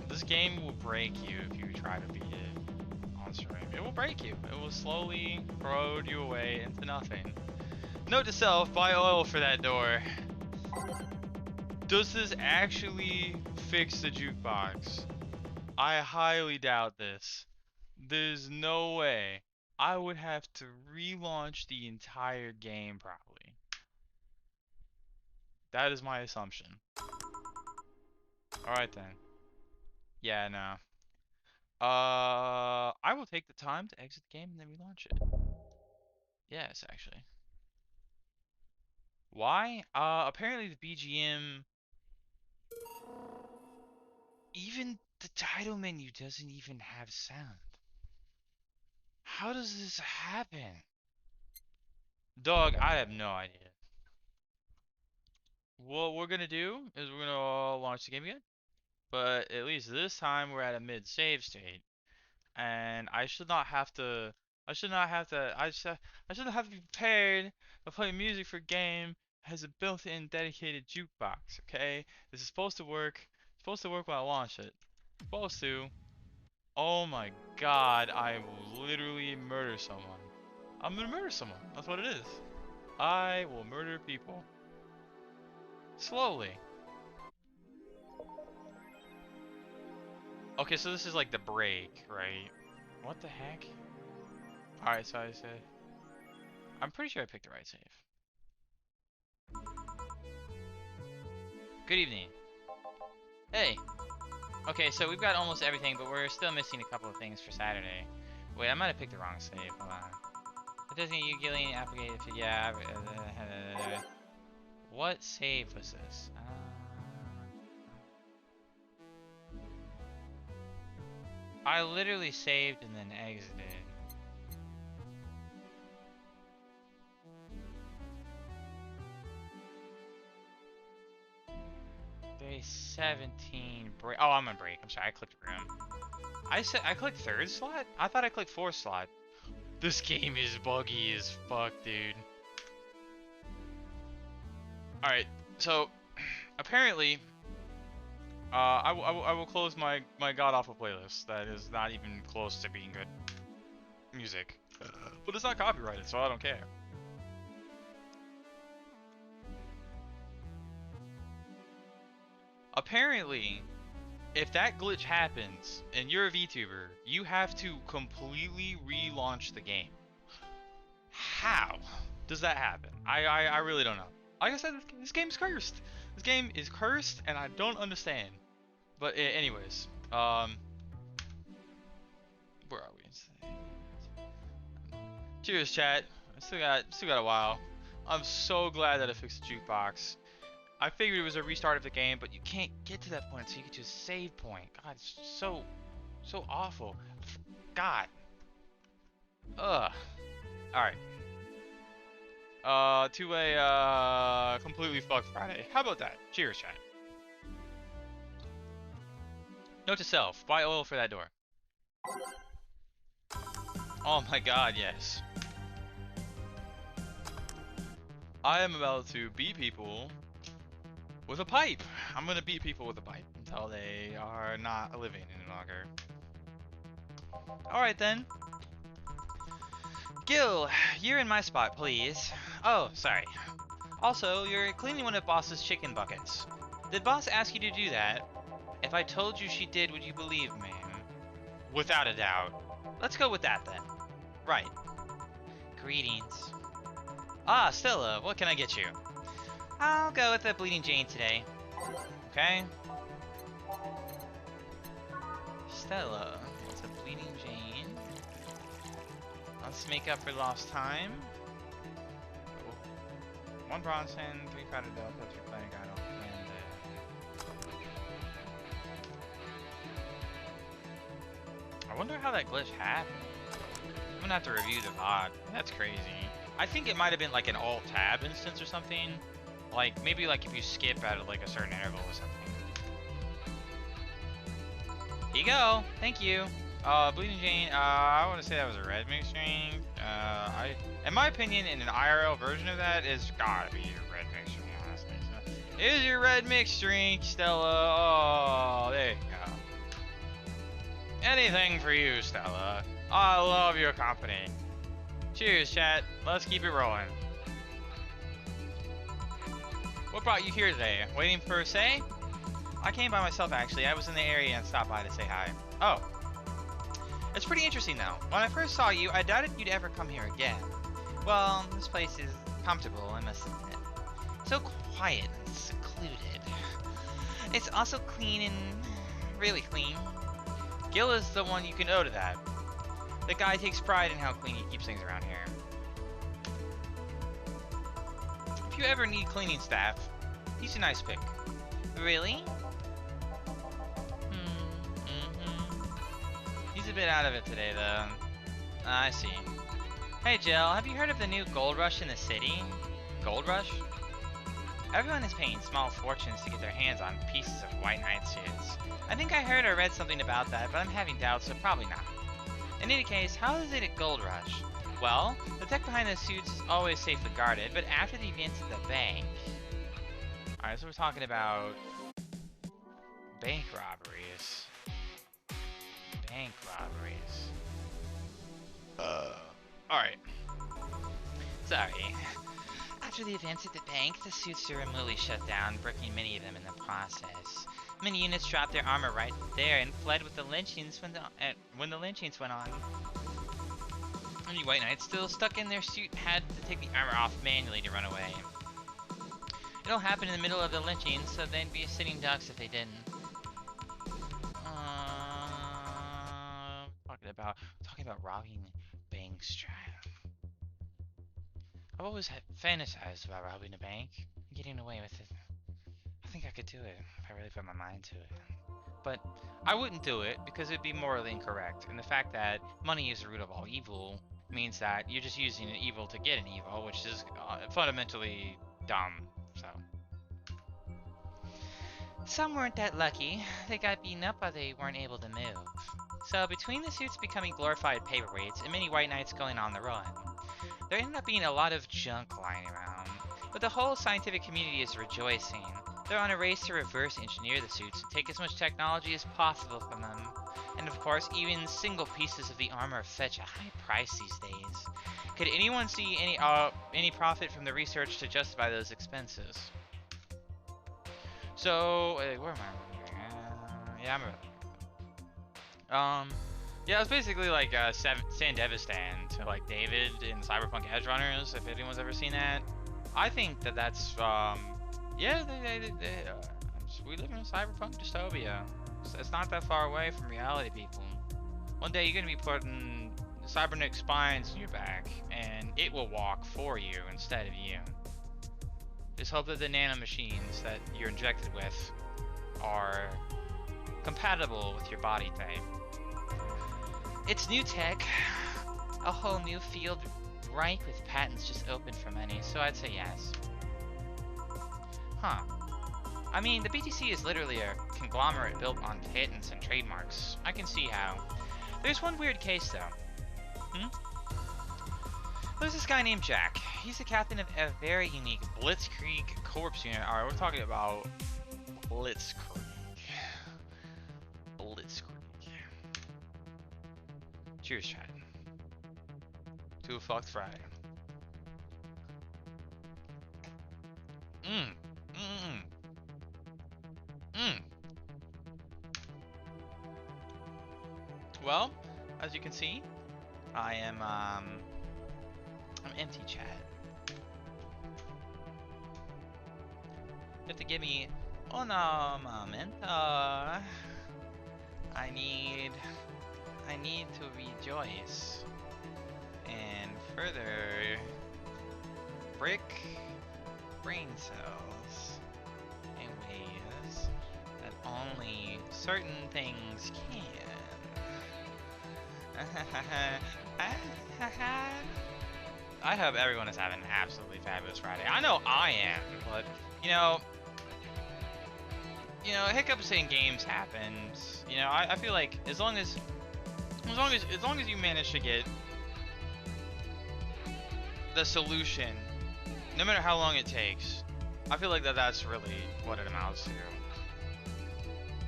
This game will break you if you try to beat it on stream. It will break you. It will slowly corrode you away into nothing. Note to self, buy oil for that door. Does this actually fix the jukebox? I highly doubt this. There's no way. I would have to relaunch the entire game probably. That is my assumption. Alright then. Yeah, no. I will take the time to exit the game and then relaunch it. Yes, actually. Why? Apparently the BGM... Even the title menu doesn't even have sound. How does this happen? Dog, I have no idea. What we're gonna do is we're gonna launch the game again. But at least this time we're at a mid-save state. And I should not have to I should not have to be prepared to play music for a game that has a built-in dedicated jukebox, okay? This is supposed to work. It's supposed to work when I launch it. Supposed to. Oh my god, I will literally murder someone. I'm gonna murder someone. That's what it is. I will murder people. Slowly. Okay, so this is like the break, right? What the heck? Alright, so I said... I'm pretty sure I picked the right save. Good evening. Hey! Okay, so we've got almost everything, but we're still missing a couple of things for Saturday. Wait, I might have picked the wrong save. Hold on. It doesn't you Gillian applicated to... Yeah, what save was this? I literally saved and then exited. Day 17 break. Oh, I'm on break. I'm sorry, I clicked room. I clicked third slot? I thought I clicked fourth slot. This game is buggy as fuck, dude. Alright, so apparently I will close my god awful playlist. That is not even close to being good. music. But it's not copyrighted, so I don't care. Apparently, if that glitch happens and you're a VTuber, you have to completely relaunch the game. How does that happen? I really don't know. Like I said, this game's cursed. This game is cursed, and I don't understand. But anyways, where are we? Cheers, chat. I still got a while. I'm so glad that I fixed the jukebox. I figured it was a restart of the game, but you can't get to that point until you get to a save point. God, it's so awful. God. Ugh. Alright. To a, completely fucked Friday. How about that? Cheers, chat. Note to self, buy oil for that door. Oh my god, yes. I am about to beat people with a pipe. I'm gonna beat people with a pipe until they are not living any longer. Alright then. Gil, you're in my spot, please. Oh, sorry. Also, you're cleaning one of Boss's chicken buckets. Did Boss ask you to do that? If I told you she did, would you believe me? Without a doubt. Let's go with that then. Right. Greetings. Ah, Stella, what can I get you? I'll go with the Bleeding Jane today. Okay. Stella, what's a Bleeding Jane? Let's make up for lost time. Oh. 1 Bronson, 3 crowded up, that's your playing guide, and I wonder how that glitch happened. I'm gonna have to review the VOD. That's crazy. I think it might have been like an alt-tab instance or something. Like, maybe like if you skip at like a certain interval or something. Here you go. Thank you. Bleeding Jane, I want to say that was a red mix drink. In my opinion, in an IRL version of that, is gotta be your red mix drink, honestly. So, here's your red mix drink, Stella. Oh, there you go. Anything for you, Stella. I love your company. Cheers, chat. Let's keep it rolling. What brought you here today? Waiting for a say? I came by myself, actually. I was in the area and stopped by to say hi. Oh. It's pretty interesting, though. When I first saw you, I doubted you'd ever come here again. Well, this place is comfortable, I must admit. So quiet and secluded. It's also clean and really clean. Gil is the one you can owe to that. The guy takes pride in how clean he keeps things around here. If you ever need cleaning staff, he's a nice pick. Really? He's a bit out of it today, though. I see. Hey, Jill, have you heard of the new gold rush in the city? Gold rush? Everyone is paying small fortunes to get their hands on pieces of White Knight suits. I think I heard or read something about that, but I'm having doubts, so probably not. In any case, how is it a gold rush? Well, the tech behind the suits is always safely guarded, but after the events at the bank... Alright, so we're talking about... bank robberies. Bank robberies. Alright. Sorry. After the events at the bank, the suits were removally shut down, breaking many of them in the process. Many units dropped their armor right there and fled with the lynchings when the lynchings went on. Many White Knights still stuck in their suit had to take the armor off manually to run away. It all happened in the middle of the lynchings, so they'd be sitting ducks if they didn't. Talking about robbing banks, I've always fantasized about robbing a bank and getting away with it. I think I could do it if I really put my mind to it. But I wouldn't do it because it'd be morally incorrect, and the fact that money is the root of all evil means that you're just using an evil to get an evil, which is fundamentally dumb, so. Some weren't that lucky. They got beaten up or they weren't able to move. So between the suits becoming glorified paperweights and many White Knights going on the run, there ended up being a lot of junk lying around. but the whole scientific community is rejoicing. They're on a race to reverse engineer the suits and take as much technology as possible from them. And of course, even single pieces of the armor fetch a high price these days. Could anyone see any profit from the research to justify those expenses? So, where am I? Yeah, yeah, it's basically like Sandevistan to like David in Cyberpunk Edgerunners, if anyone's ever seen that. I think that that's, yeah, we live in a cyberpunk dystopia. It's not that far away from reality, people. One day you're gonna be putting cybernetic spines in your back, and it will walk for you instead of you. Just hope that the nanomachines that you're injected with are compatible with your body type. It's new tech, a whole new field ripe with patents just opened for many, so I'd say yes. Huh. I mean, the BTC is literally a conglomerate built on patents and trademarks. I can see how. There's one weird case, though. There's this guy named Jack. He's the captain of a very unique Blitzkrieg Corps unit. Alright, we're talking about Blitzkrieg. Cheers, chat. To a fucked Friday. Well, as you can see, I am I'm empty, chat. You have to give me un moment. I need to rejoice and further brick brain cells in ways that only certain things can. I hope everyone is having an absolutely fabulous Friday. I know I am, but you know, hiccups in games happen. You know, I feel like as long as you manage to get the solution, no matter how long it takes, I feel like that's really what it amounts to.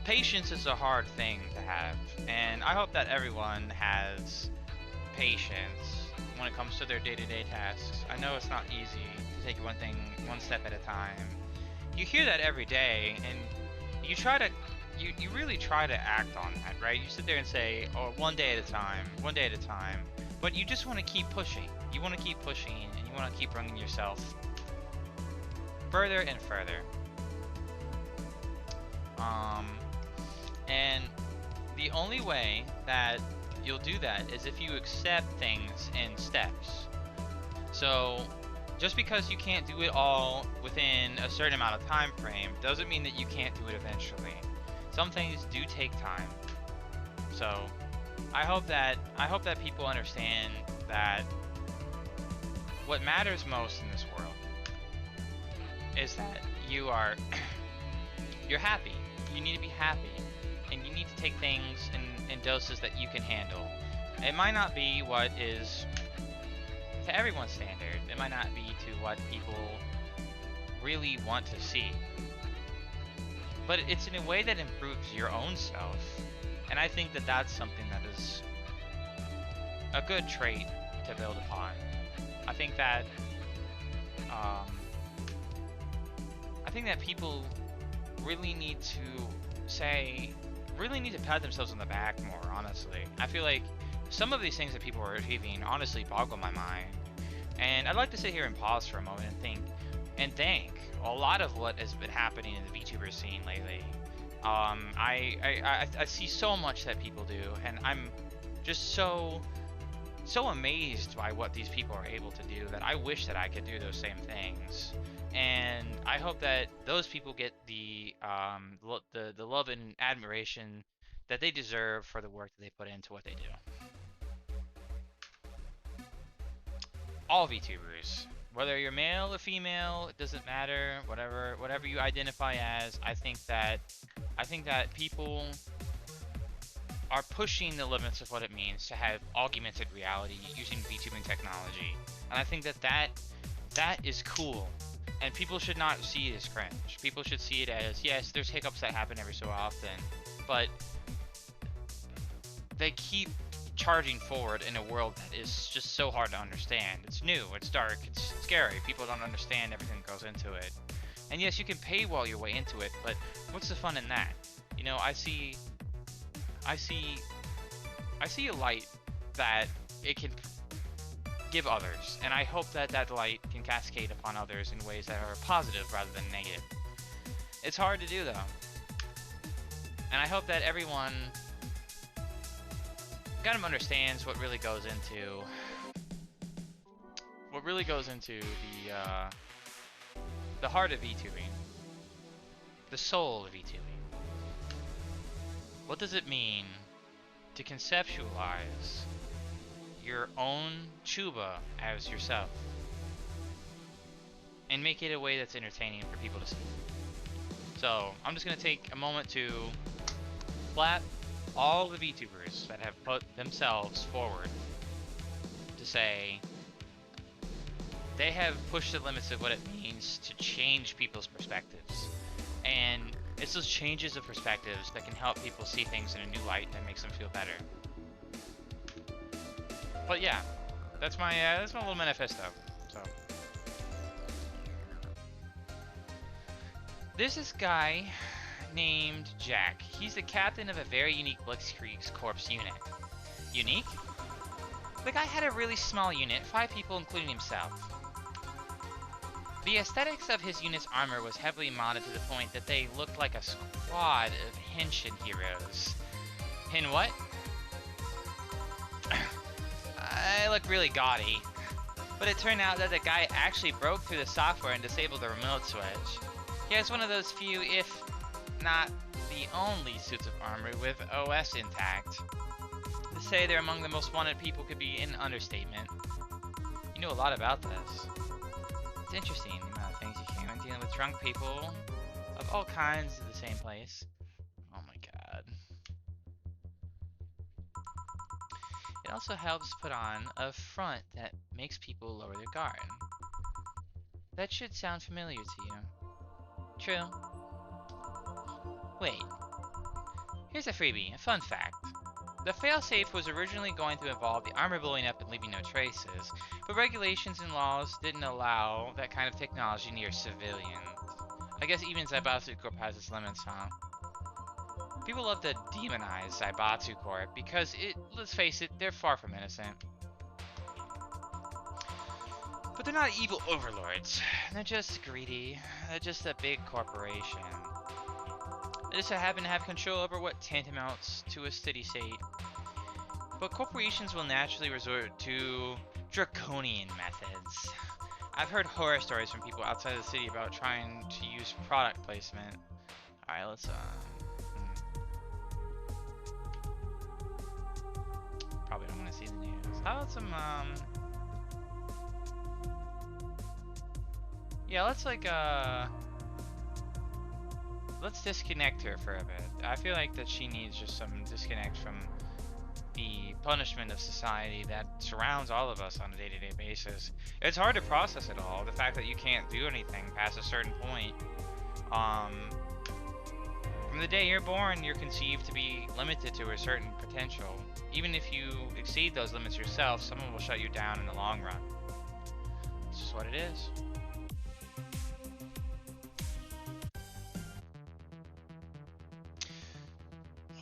Patience is a hard thing to have, and I hope that everyone has patience when it comes to their day-to-day tasks. I know it's not easy to take one thing one step at a time. You hear that every day, and you really try to act on that, right? You sit there and say, oh, one day at a time, but you just want to keep pushing. You want to keep pushing, and you want to keep bringing yourself further and further. And the only way that you'll do that is if you accept things in steps. So just because you can't do it all within a certain amount of time frame doesn't mean that you can't do it eventually. Some things do take time. So I hope that people understand that what matters most in this world is that you're happy. You need to be happy, and you need to take things in doses that you can handle. It might not be what is to everyone's standard. It might not be to what people really want to see. But it's in a way that improves your own self. And I think that that's something that is a good trait to build upon. I think that people really need to pat themselves on the back more, honestly. I feel like some of these things that people are achieving honestly boggle my mind. And I'd like to sit here and pause for a moment and thank a lot of what has been happening in the VTuber scene lately. I see so much that people do, and I'm just so amazed by what these people are able to do that I wish that I could do those same things. And I hope that those people get the love and admiration that they deserve for the work that they put into what they do. All VTubers, whether you're male or female, it doesn't matter. Whatever you identify as, I think that people are pushing the limits of what it means to have augmented reality using VTubing technology, and I think that is cool. And people should not see it as cringe. People should see it as, yes, there's hiccups that happen every so often, but they keep charging forward in a world that is just so hard to understand. It's new, it's dark, it's scary. People don't understand everything that goes into it. And yes, you can paywall your way into it, but what's the fun in that? You know, I see a light that it can give others, and I hope that that light can cascade upon others in ways that are positive rather than negative. It's hard to do though, and I hope that everyone kind of understands what really goes into the heart of VTubing, the soul of VTubing. What does it mean to conceptualize your own tuba as yourself and make it a way that's entertaining for people to see? So I'm just gonna take a moment to clap all the VTubers that have put themselves forward to say they have pushed the limits of what it means to change people's perspectives. And it's those changes of perspectives that can help people see things in a new light that makes them feel better. But yeah, that's my little manifesto. So there's this guy named Jack. He's the captain of a very unique Blitzkrieg Corps unit. Unique? The guy had a really small unit, 5 people including himself. The aesthetics of his unit's armor was heavily modded to the point that they looked like a squad of henshin heroes. Hin what? I look really gaudy. But it turned out that the guy actually broke through the software and disabled the remote switch. He has one of those few, if not the only, suits of armor with OS intact. To say they're among the most wanted people could be an understatement. You know a lot about this. It's interesting the amount of things you can when dealing with drunk people of all kinds in the same place. Oh my god. It also helps put on a front that makes people lower their guard. That should sound familiar to you. True. Wait. Here's a freebie, a fun fact. The failsafe was originally going to involve the armor blowing up and leaving no traces, but regulations and laws didn't allow that kind of technology near civilians. I guess even Zaibatsu Corp has its limits, huh? People love to demonize Zaibatsu Corp because let's face it, they're far from innocent. But they're not evil overlords. They're just greedy. They're just a big corporation. They just happen to have control over what tantamounts to a steady state. But corporations will naturally resort to draconian methods. I've heard horror stories from people outside of the city about trying to use product placement. Alright, let's probably don't want to see the news. How about some yeah, let's disconnect her for a bit. I feel like that she needs just some disconnect from the punishment of society that surrounds all of us on a day-to-day basis. It's hard to process it all, the fact that you can't do anything past a certain point. From the day you're born, you're conceived to be limited to a certain potential. Even if you exceed those limits yourself, someone will shut you down in the long run. It's just what it is.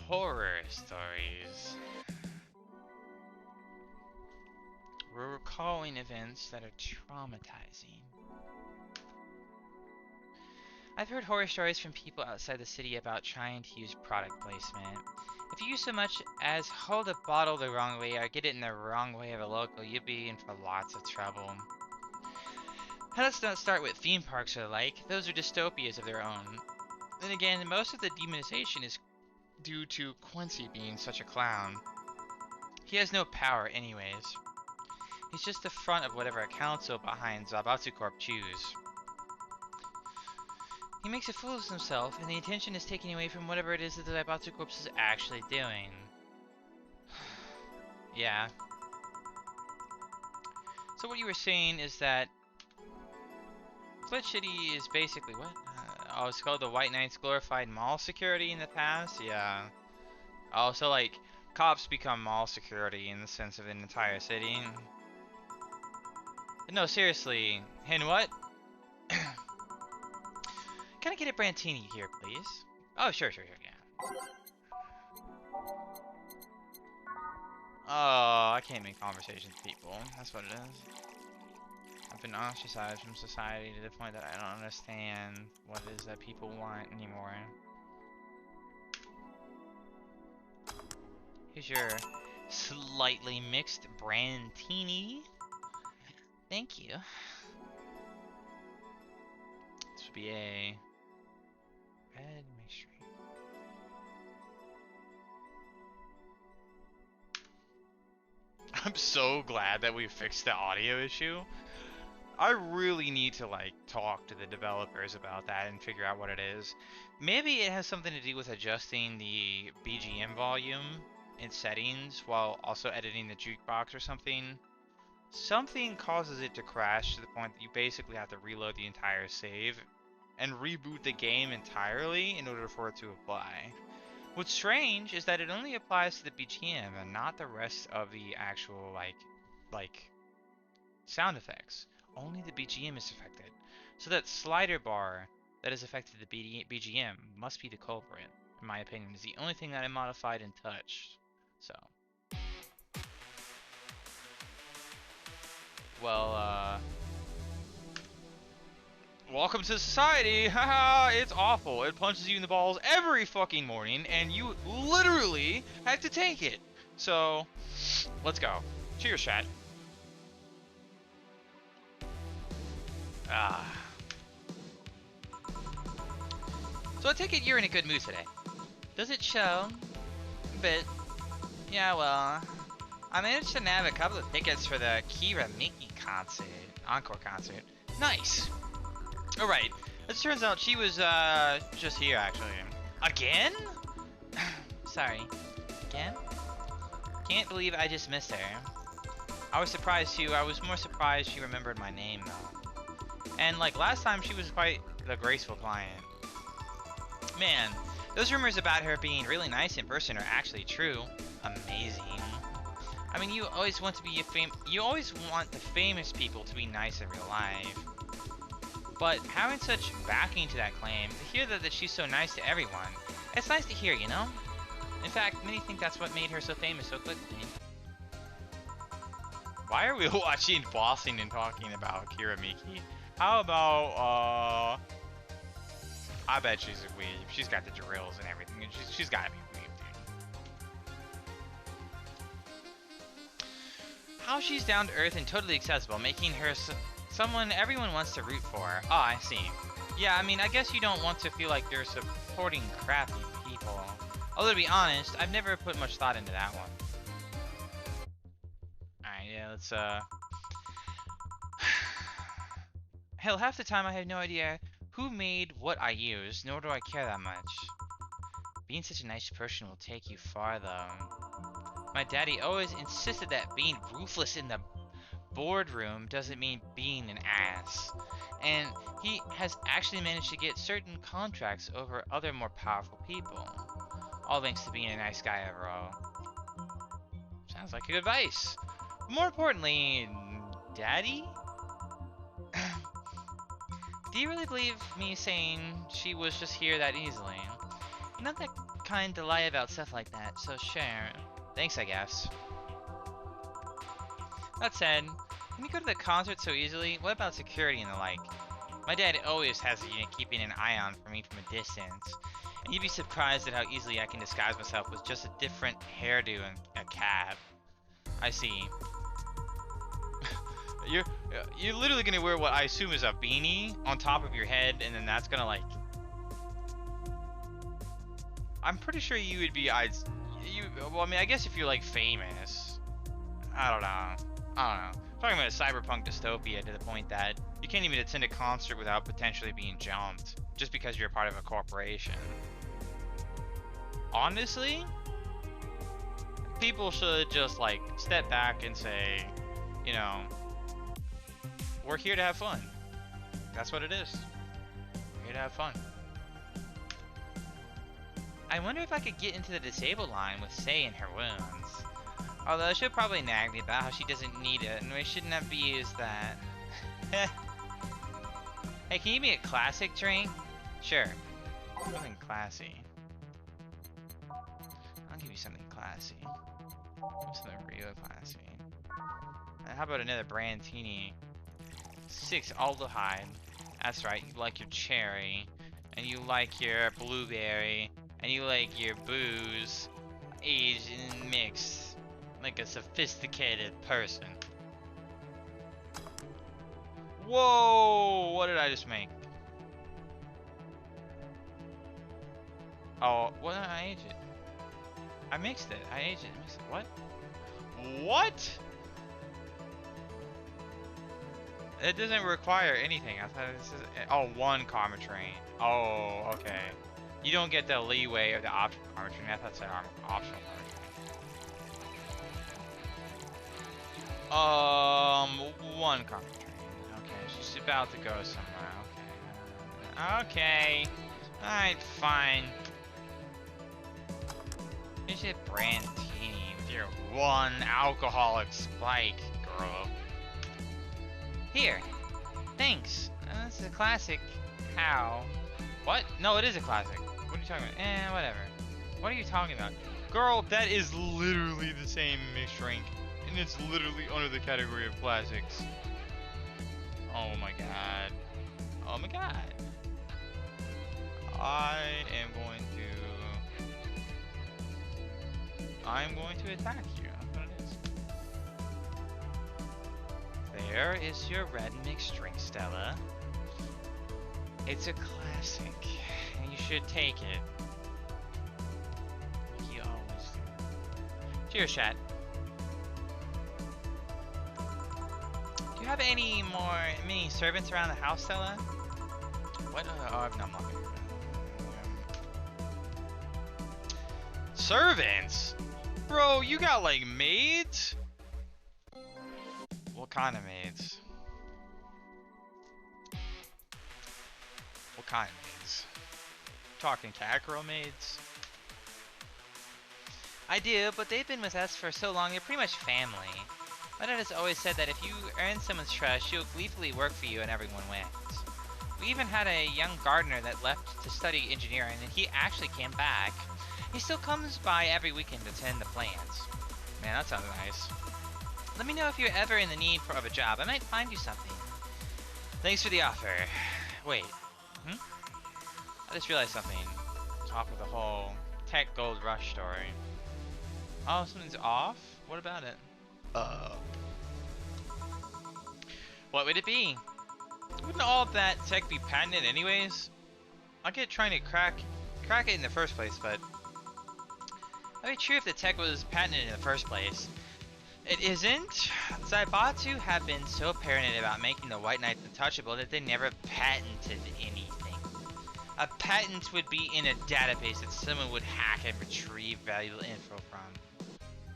Horror stories. We're recalling events that are traumatizing. I've heard horror stories from people outside the city about trying to use product placement. If you so much as hold a bottle the wrong way or get it in the wrong way of a local, you'll be in for lots of trouble. Now, let's not start with theme parks or the like. Those are dystopias of their own. Then again, most of the demonization is due to Quincy being such a clown. He has no power anyways. He's just the front of whatever a council behind Zaibatsu Corp choose. He makes a fool of himself, and the attention is taken away from whatever it is that the Zaibatsu Corp is actually doing. Yeah. So what you were saying is that Foot City is basically what? Oh, it's called the White Knights glorified mall security in the past? Yeah. Oh, so like, cops become mall security in the sense of an entire city. No, seriously. And what? Can I get a Brantini here, please? Oh, sure, yeah. Oh, I can't make conversation with people. That's what it is. I've been ostracized from society to the point that I don't understand what it is that people want anymore. Here's your slightly mixed Brantini. Thank you. This would be a red mixture. I'm so glad that we fixed the audio issue. I really need to like talk to the developers about that and figure out what it is. Maybe it has something to do with adjusting the BGM volume in settings while also editing the jukebox or something. Something causes it to crash to the point that you basically have to reload the entire save and reboot the game entirely in order for it to apply. What's strange is that it only applies to the BGM and not the rest of the actual like sound effects. Only the BGM is affected. So that slider bar that has affected the BGM must be the culprit, in my opinion. Is the only thing that I modified and touched. So, well, welcome to society. Haha, it's awful. It punches you in the balls every fucking morning, and you literally have to take it. So, let's go. Cheers, chat. So I take it you're in a good mood today. Does it show? A bit. Yeah, well, I managed to nab a couple of tickets for the KyliTheWildcat concert, encore concert. Nice. All right. As it turns out, she was just here actually. Again? Sorry. Again? Can't believe I just missed her. I was surprised too. I was more surprised she remembered my name though. And like last time, she was quite the graceful client. Man, those rumors about her being really nice in person are actually true. Amazing. I mean, you always want the famous people to be nice in real life. But having such backing to that claim, to hear that she's so nice to everyone, it's nice to hear, you know? In fact, many think that's what made her so famous so quickly. Why are we watching bossing and talking about KyliTheWildcat? How about, I bet she's a weeb. She's got the drills and everything, and she's gotta be a weeb, dude. How she's down to earth and totally accessible, making her someone everyone wants to root for. Oh, I see. Yeah, I mean, I guess you don't want to feel like you're supporting crappy people. Although, to be honest, I've never put much thought into that one. Alright, yeah, let's, Hell, half the time I have no idea who made what I use, nor do I care that much. Being such a nice person will take you far, though. My daddy always insisted that being ruthless in the boardroom doesn't mean being an ass. And he has actually managed to get certain contracts over other more powerful people. All thanks to being a nice guy overall. Sounds like good advice. More importantly, Daddy? Do you really believe me saying she was just here that easily? You're not that kind to lie about stuff like that, so sure. Thanks, I guess. That said, can you go to the concert so easily? What about security and the like? My dad always has a unit keeping an eye on for me from a distance. And you'd be surprised at how easily I can disguise myself with just a different hairdo and a cap. I see. You're literally gonna wear what I assume is a beanie on top of your head, and then that's gonna like. I'm pretty sure you would be. Well, I mean, I guess if you're like famous, I don't know. I'm talking about a cyberpunk dystopia to the point that you can't even attend a concert without potentially being jumped just because you're a part of a corporation. Honestly, people should just like step back and say, you know, we're here to have fun. That's what it is. We're here to have fun. I wonder if I could get into the disabled line with Sei in her wounds. Although she'll probably nag me about how she doesn't need it, and we shouldn't have used that. Hey, can you give me a classic drink? Sure. Something classy. I'll give you something classy. Something real classy. And how about another Brandtini? 6 aldehyde. That's right, you like your cherry. And you like your blueberry. And you like your booze aged and mixed like a sophisticated person. Whoa! What did I just make? Oh, what did I age it? I mixed it. I aged it. What? What? It doesn't require anything. I thought this is... Oh, 1 karma train. Oh, okay. You don't get the leeway of the optional karma train. I thought it said optional karma train. 1 karma train. Okay, she's about to go somewhere. Okay. Okay. Alright, fine. You should Brandtini with your 1 alcoholic spike, girl. Here. Thanks. This is a classic. How? What? No, it is a classic. What are you talking about? Whatever. What are you talking about? Girl, that is literally the same mixed drink. And it's literally under the category of classics. Oh my god. Oh my god. I'm going to attack you. That's what it is. There is your red mixed drink, Stella. It's a classic, and you should take it. You always do. Cheers, chat. Do you have any mini servants around the house, Stella? What? Oh, no, I'm not gonna. Servants? Bro, you got like maids? What kind of maids? What kind of maids? Talking cat girl maids? I do, but they've been with us for so long, they're pretty much family. My dad has always said that if you earn someone's trust, she'll gleefully work for you and everyone wins. We even had a young gardener that left to study engineering, and he actually came back. He still comes by every weekend to tend the plants. Man, that sounds nice. Let me know if you're ever in the need of a job. I might find you something. Thanks for the offer. Wait. I just realized something. Off with the whole tech gold rush story. Oh, something's off? What about it? What would it be? Wouldn't all of that tech be patented anyways? I get trying to crack it in the first place, but that'd be true if the tech was patented in the first place. It isn't. Zaibatsu have been so paranoid about making the White Knights untouchable that they never patented anything. A patent would be in a database that someone would hack and retrieve valuable info from.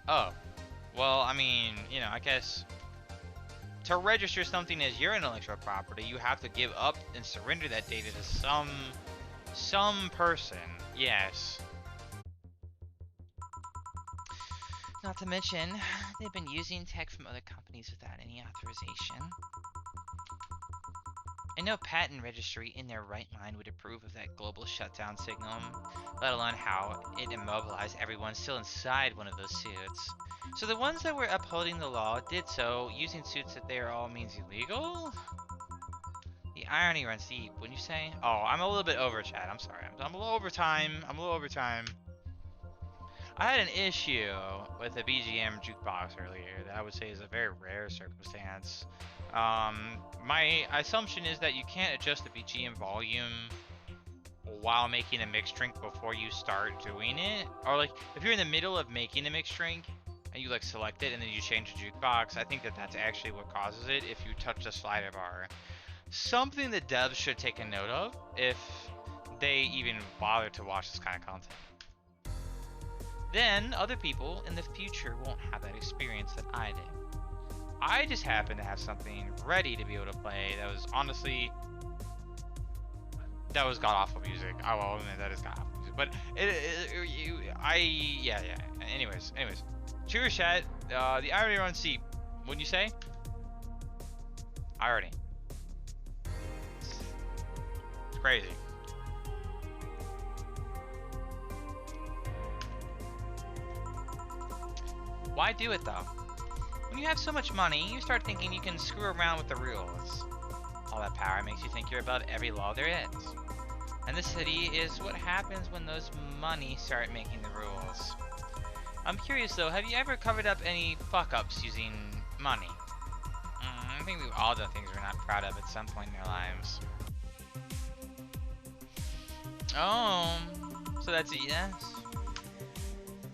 Oh. Well, I mean, you know, I guess to register something as your intellectual property, you have to give up and surrender that data to some person. Yes. Not to mention, they've been using tech from other companies without any authorization. And no patent registry in their right mind would approve of that global shutdown signal, let alone how it immobilized everyone still inside one of those suits. So the ones that were upholding the law did so using suits that they are all means illegal? The irony runs deep, wouldn't you say? Oh, I'm a little bit over, chat. I'm sorry. I'm a little over time. I had an issue with the BGM jukebox earlier that I would say is a very rare circumstance. My assumption is that you can't adjust the BGM volume while making a mixed drink before you start doing it. Or like, if you're in the middle of making a mixed drink and you like select it and then you change the jukebox, I think that that's actually what causes it if you touch the slider bar. Something the devs should take a note of if they even bother to watch this kind of content. Then other people in the future won't have that experience that I did. I just happen to have something ready to be able to play that was honestly That was god awful music. I will admit that is god awful music. But yeah. Anyways. Cheers, chat. The irony on C. Wouldn't you say? Irony. It's crazy. Why do it though? When you have so much money, you start thinking you can screw around with the rules. All that power makes you think you're above every law there is. And the city is what happens when those money start making the rules. I'm curious though, have you ever covered up any fuck-ups using money? I think we've all done things we're not proud of at some point in our lives. Oh, so that's a yes?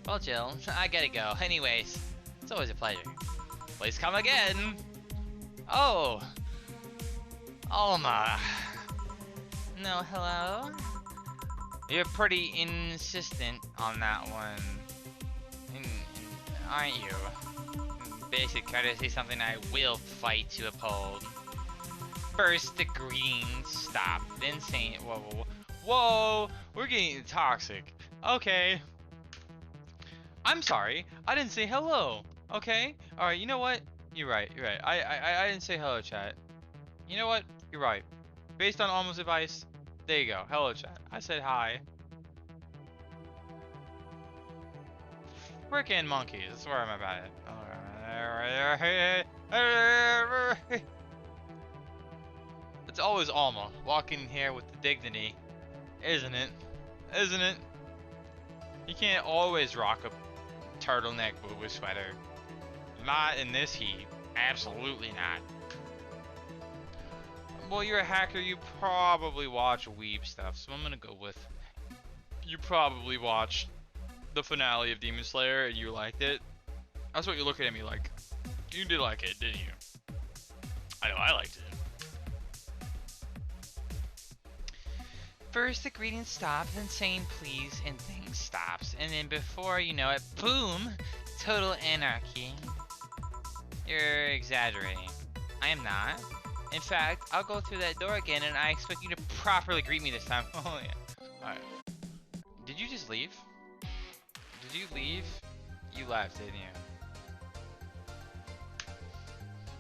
Well, Jill, I gotta go. Anyways, it's always a pleasure. Please come again. Oh, Alma. No, hello? You're pretty insistent on that one, aren't you? Basic courtesy, something I will fight to uphold. First, the green stop, then saying, whoa, we're getting toxic. Okay. I'm sorry, I didn't say hello. Okay? Alright, you know what? You're right. I didn't say hello, chat. You know what? You're right. Based on Alma's advice, there you go. Hello, chat. I said hi. Frickin' monkeys. I swear I'm about it. It's always Alma walking here with the dignity, isn't it? Isn't it? You can't always rock a turtleneck boo-boo sweater. Not in this heat. Absolutely not. Well, you're a hacker. You probably watch weeb stuff, so I'm gonna go with you probably watched the finale of Demon Slayer and you liked it. That's what you're looking at me like. You did like it, didn't you? I know I liked it. First, the greeting stops, then saying please and things stops. And then before you know it, boom! Total anarchy. You're exaggerating. I am not. In fact, I'll go through that door again and I expect you to properly greet me this time. Oh yeah. Alright. Did you just leave? Did you leave? You left, didn't you?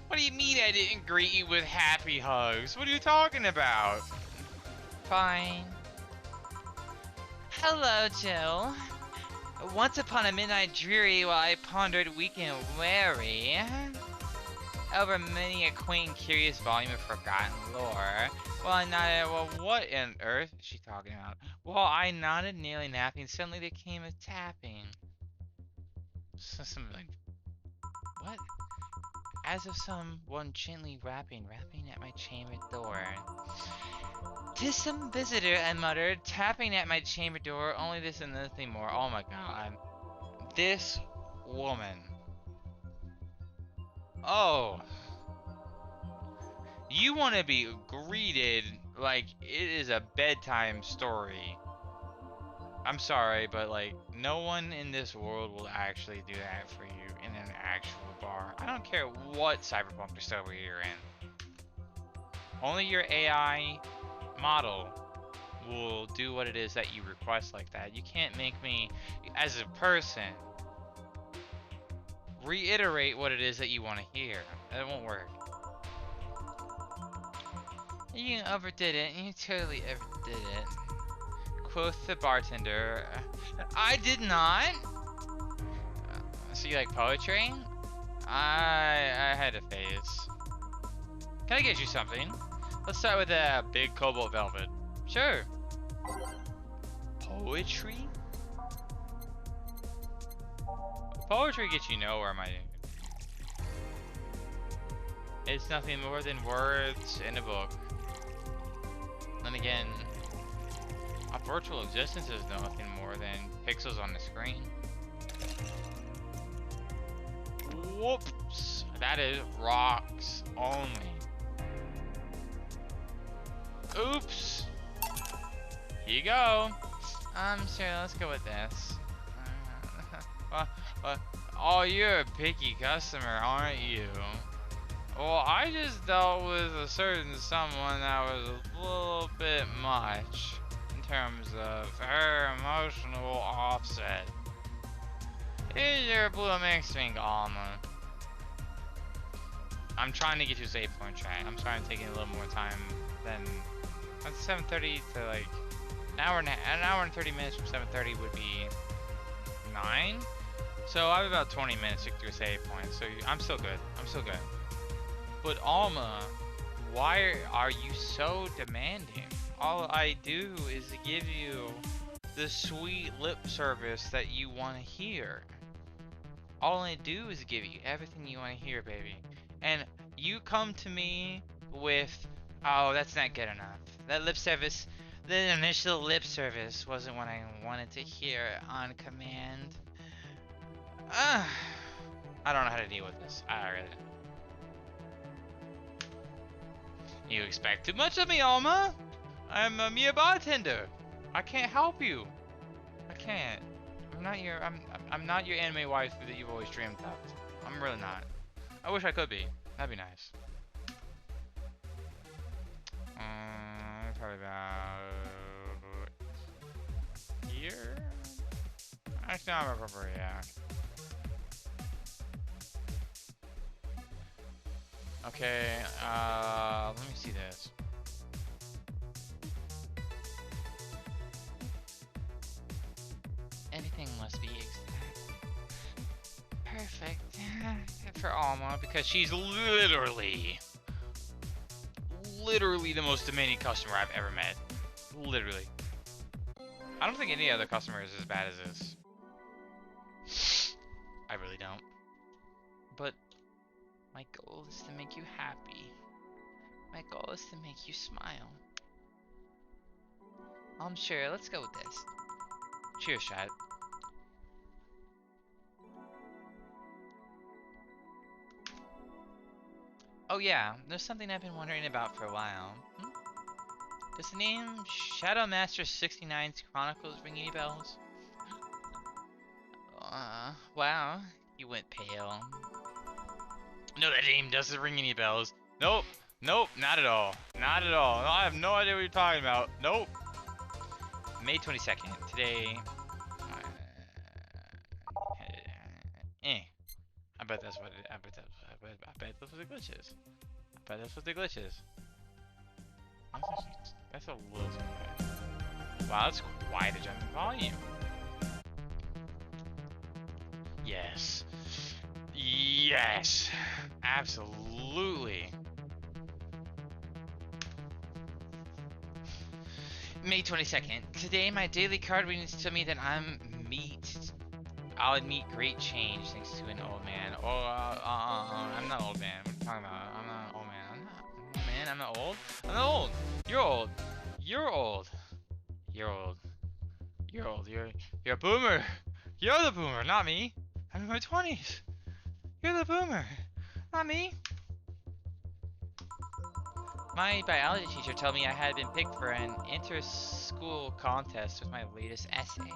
What do you mean I didn't greet you with happy hugs? What are you talking about? Fine. Hello, Jill. Once upon a midnight dreary while I pondered weak and weary over many a quaint and curious volume of forgotten lore. Well, I nodded, well, what on earth is she talking about? Well, I nodded, nearly napping. Suddenly there came a tapping. Something like, what? As of someone gently rapping at my chamber door. "'Tis some visitor," I muttered, tapping at my chamber door. Only this and nothing more. Oh my god. This woman. Oh. You want to be greeted like it is a bedtime story. I'm sorry, but like, no one in this world will actually do that for you in an actual bar. I don't care what Cyberpunk dystopia you're in. Only your AI model will do what it is that you request like that. You can't make me, as a person, reiterate what it is that you want to hear. That won't work. You overdid it. You totally overdid it. Quoth the bartender. I did not. So you like poetry? I had a phase. Can I get you something? Let's start with a big cobalt velvet. Sure. Poetry? Poetry gets you nowhere, my dude. It's nothing more than words in a book. Then again, a virtual existence is nothing more than pixels on the screen. Whoops! That is rocks only. Oops! Here you go. Sure, let's go with this. Oh, you're a picky customer, aren't you? Well, I just dealt with a certain someone that was a little bit much in terms of her emotional offset. Here's your blue mixed wing alma. I'm trying to get you a save point track. I'm trying to take it a little more time than 7:30 to like an hour and 30 minutes from 7:30 would be 9. So I have about 20 minutes to get through a save point. So I'm still good. I'm still good. But Alma, why are you so demanding? All I do is give you the sweet lip service that you want to hear. All I do is give you everything you want to hear, baby. And you come to me with, oh, that's not good enough. That lip service, the initial lip service wasn't what I wanted to hear on command. I don't know how to deal with this. I really don't. You expect too much of me, Alma. I'm a mere bartender. I can't help you. I can't. I'm not your anime wife that you've always dreamed of. I'm really not. I wish I could be. That'd be nice. Probably about here. Actually, I don't remember. Yeah. Okay. Let me see this. Everything must be perfect for Alma because she's literally the most demanding customer I've ever met. Literally. I don't think any other customer is as bad as this. I really don't. But my goal is to make you happy. My goal is to make you smile. I'm sure. Let's go with this. Cheers, chat. Oh yeah, there's something I've been wondering about for a while. Does the name Shadow Master 69's Chronicles ring any bells? Wow, you went pale. No, that name doesn't ring any bells. Nope, nope, not at all. Not at all. No, I have no idea what you're talking about. Nope. May 22nd, today. I bet that's what it, I bet that's what the glitch is. I bet that's what the glitch is. That's a little too bad. Wow, that's quite a jump in volume. Yes. Yes. Absolutely. May 22nd. Today my daily card readings tell me that I'll meet great change thanks to an old man. I'm not old man. What are you talking about? I'm not an old man. I'm not old. I'm not old. You're old. You're old. You're old. You're old. You're a boomer. You're the boomer, not me. I'm in my 20s. You're the boomer, not me. My biology teacher told me I had been picked for an inter-school contest with my latest essay.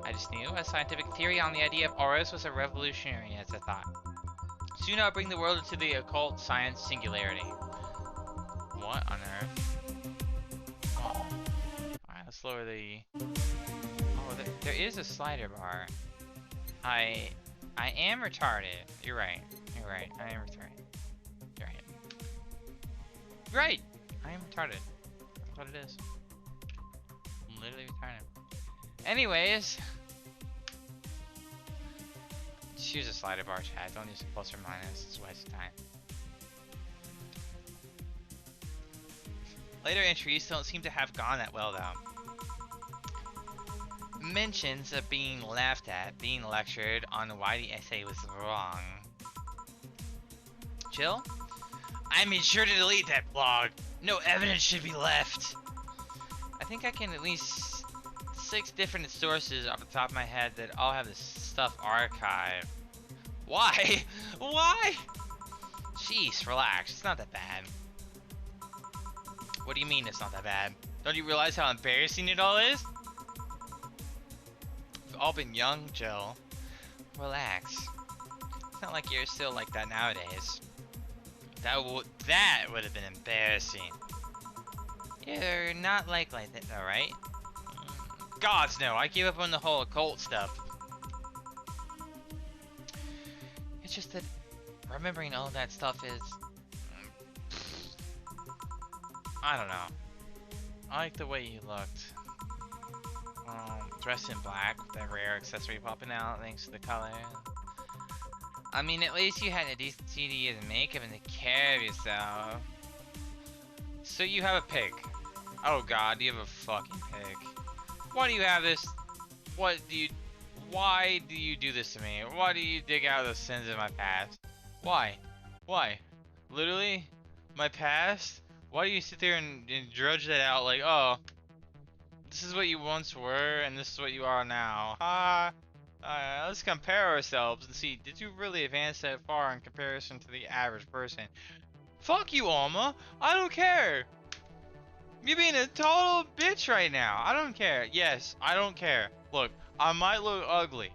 I just knew a scientific theory on the idea of auras was a revolutionary as I thought. Soon I'll bring the world into the occult science singularity. What on earth? Oh. Alright, let's lower the... Oh, there is a slider bar. I am retarded. You're right. You're right. I am retarded. You're right. You're right! I am retarded. That's what it is. I'm literally retarded. Anyways, just use a slider bar, chat. Don't use a plus or minus. It's a waste of time. Later entries don't seem to have gone that well, though. Mentions of being laughed at, being lectured on why the essay was wrong. Chill? I made sure to delete that blog. No evidence should be left. I think I can at least 6 different sources off the top of my head that all have this stuff archived. Why? Why? Jeez, relax. It's not that bad. What do you mean it's not that bad? Don't you realize how embarrassing it all is? We've all been young, Jill. Relax. It's not like you're still like that nowadays. That would have been embarrassing. You're not like that, alright? Gods, no, I gave up on the whole occult stuff. It's just that remembering all that stuff is... I don't know. I like the way you looked. Dressed in black with that rare accessory popping out thanks to the color. I mean, at least you had a decency to use makeup and take care of yourself. So you have a pig. Oh god, you have a fucking pig. Why do you have this? Why do you do this to me? Why do you dig out the sins of my past? Why? Why? Literally? My past? Why do you sit there and drudge that out like, oh, this is what you once were and this is what you are now. Let's compare ourselves and see, did you really advance that far in comparison to the average person? Fuck you, Alma. I don't care. You're being a total bitch right now. I don't care. Yes, I don't care. Look, I might look ugly,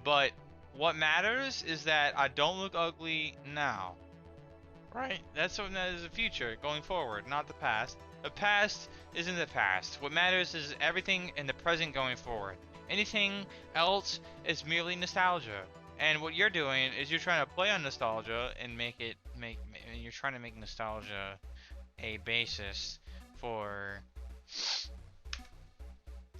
but what matters is that I don't look ugly now. Right? That's what matters, the future going forward, not the past. The past is in the past. What matters is everything in the present going forward. Anything else is merely nostalgia. And what you're doing is you're trying to play on nostalgia and you're trying to make nostalgia a basis for...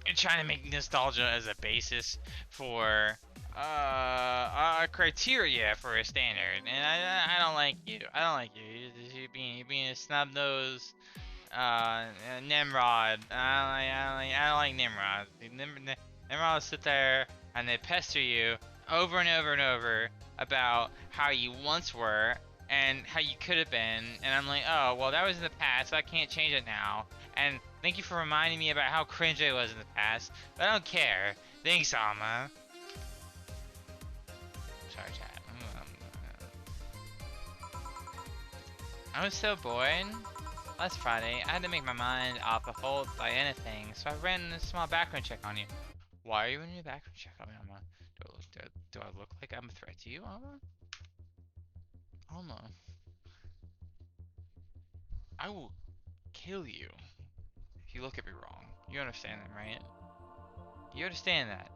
You're trying to make nostalgia as a basis for a criteria for a standard, and I don't like you. I don't like you. You're being a snub-nosed Nimrod. I don't like Nimrod. Nimrod will sit there and they pester you over and over and over about how you once were and how you could have been, and I'm like, oh, well, that was in the past, so I can't change it now. And thank you for reminding me about how cringe I was in the past, but I don't care. Thanks, Alma. Sorry, chat. I was so bored. Last Friday, I had to make my mind off the whole by anything, so I ran a small background check on you. Why are you running a background check on me, Alma? Do I look like I'm a threat to you, Alma? Alma. I will kill you if you look at me wrong. You understand that, right? You understand that.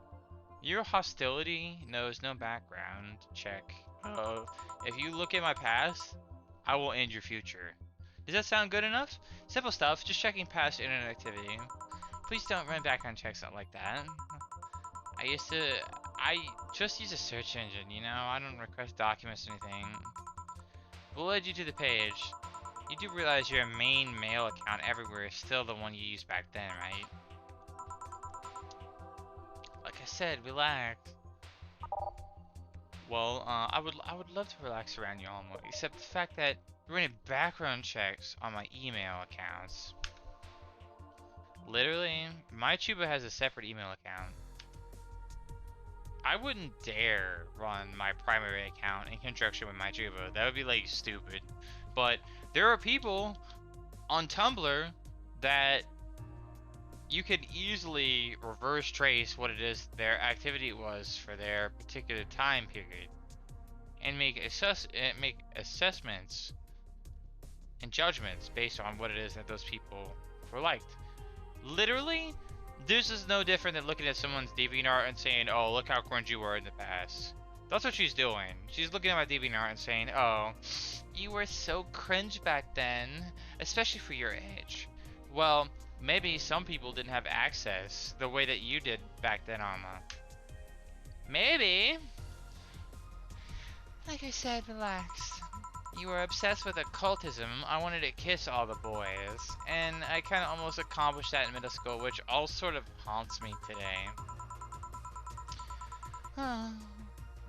Your hostility knows no background check of if you look at my past, I will end your future. Does that sound good enough? Simple stuff, just checking past internet activity. Please don't run background checks out like that. I just use a search engine, you know? I don't request documents or anything. We'll add you to the page. You do realize your main mail account everywhere is still the one you used back then, right? Like I said, relax. Well, I would love to relax around you, Alma, except the fact that you're running background checks on my email accounts. Literally, my Chuba has a separate email account. I wouldn't dare run my primary account in conjunction with my Chuba. That would be like stupid. But there are people on Tumblr that you could easily reverse trace what it is their activity was for their particular time period, and make assessments and judgments based on what it is that those people were liked. Literally, this is no different than looking at someone's DeviantArt and saying, "Oh, look how cringe you were in the past." That's what she's doing. She's looking at my DeviantArt and saying, "Oh, you were so cringe back then, especially for your age." Well, maybe some people didn't have access the way that you did back then, Alma. Maybe. Like I said, relax. You were obsessed with occultism. I wanted to kiss all the boys, and I kind of almost accomplished that in middle school, which all sort of haunts me today.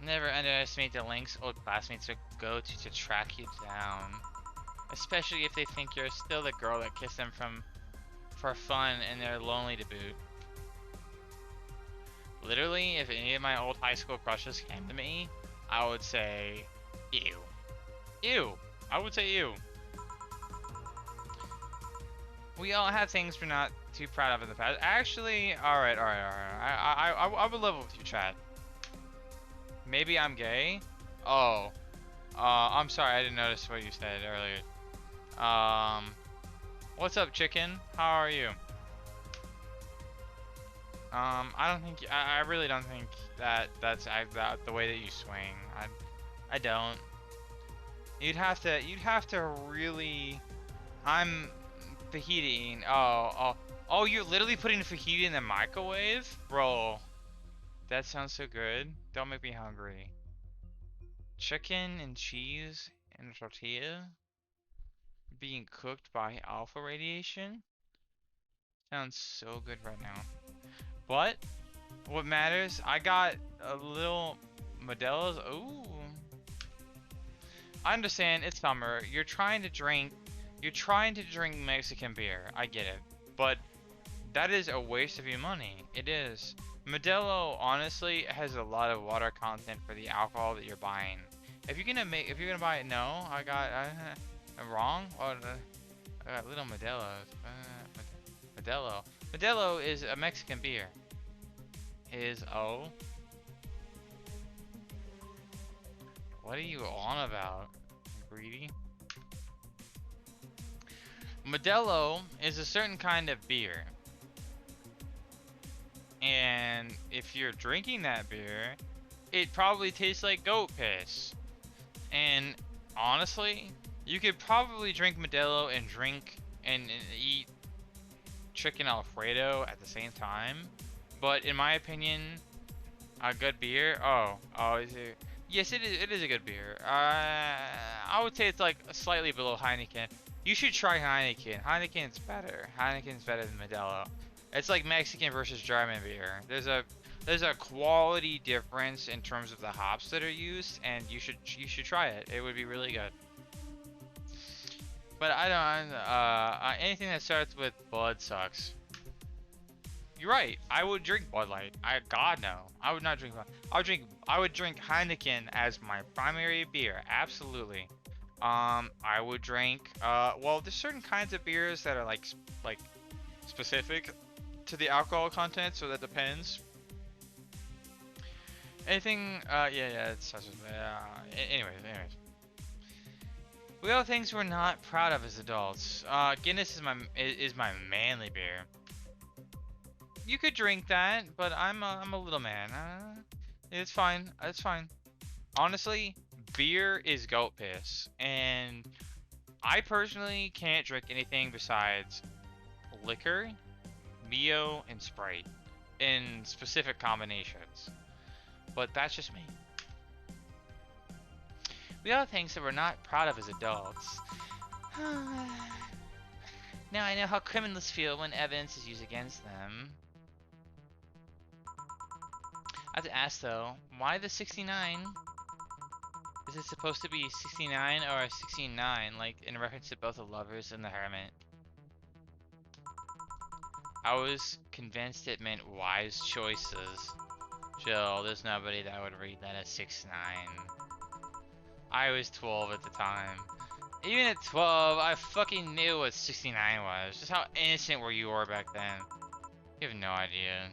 Never underestimate the lengths old classmates would go to track you down, especially if they think you're still the girl that kissed them for fun and they're lonely to boot. Literally, if any of my old high school crushes came to me, I would say, ew. Ew. I would say ew. We all have things we're not too proud of in the past. Actually, alright. I would level with you, chat. Maybe I'm gay? Oh. I'm sorry, I didn't notice what you said earlier. What's up, chicken? How are you? I don't think, I really don't think that's the way that you swing. I don't. You'd have to really, I'm fajita. Oh, you're literally putting fajita in the microwave? Bro, that sounds so good. Don't make me hungry. Chicken and cheese and a tortilla being cooked by alpha radiation? Sounds so good right now. But what matters, I got a little Modelo's. Ooh. I understand it's summer. You're trying to drink Mexican beer. I get it. But that is a waste of your money. It is. Modelo honestly has a lot of water content for the alcohol that you're buying. If you're gonna buy it, no, I'm wrong. I got little Modelo. Modelo is a Mexican beer. What are you on about, greedy? Modelo is a certain kind of beer. And if you're drinking that beer, it probably tastes like goat piss. And honestly, you could probably drink Modelo and eat chicken Alfredo at the same time. But in my opinion, a good beer. Is it? Yes, it is. It is a good beer. I would say it's like slightly below Heineken. You should try Heineken. Heineken's better. Heineken's better than Modelo. It's like Mexican versus German beer. There's a quality difference in terms of the hops that are used, and you should try it. It would be really good. But I don't. Anything that starts with Bud sucks. You're right. I would drink Bud Light. God no. I would not drink Bud. I would drink Heineken as my primary beer. Absolutely. I would drink. Well, there's certain kinds of beers that are like specific to the alcohol content, so that depends. Anything. Yeah. It starts with. Anyways. We all things we're not proud of as adults. Guinness is my manly beer. You could drink that, but I'm a little man. It's fine. It's fine. Honestly, beer is goat piss, and I personally can't drink anything besides liquor, Mio, and Sprite in specific combinations. But that's just me. We all things that we're not proud of as adults. Now I know how criminals feel when evidence is used against them. I have to ask though, why the 69? Is it supposed to be 69 or 69, like in reference to both the lovers and the hermit? I was convinced it meant wise choices. Chill, there's nobody that would read that as 69. I was 12 at the time. Even at 12, I fucking knew what 69 was. Just how innocent were you back then? You have no idea.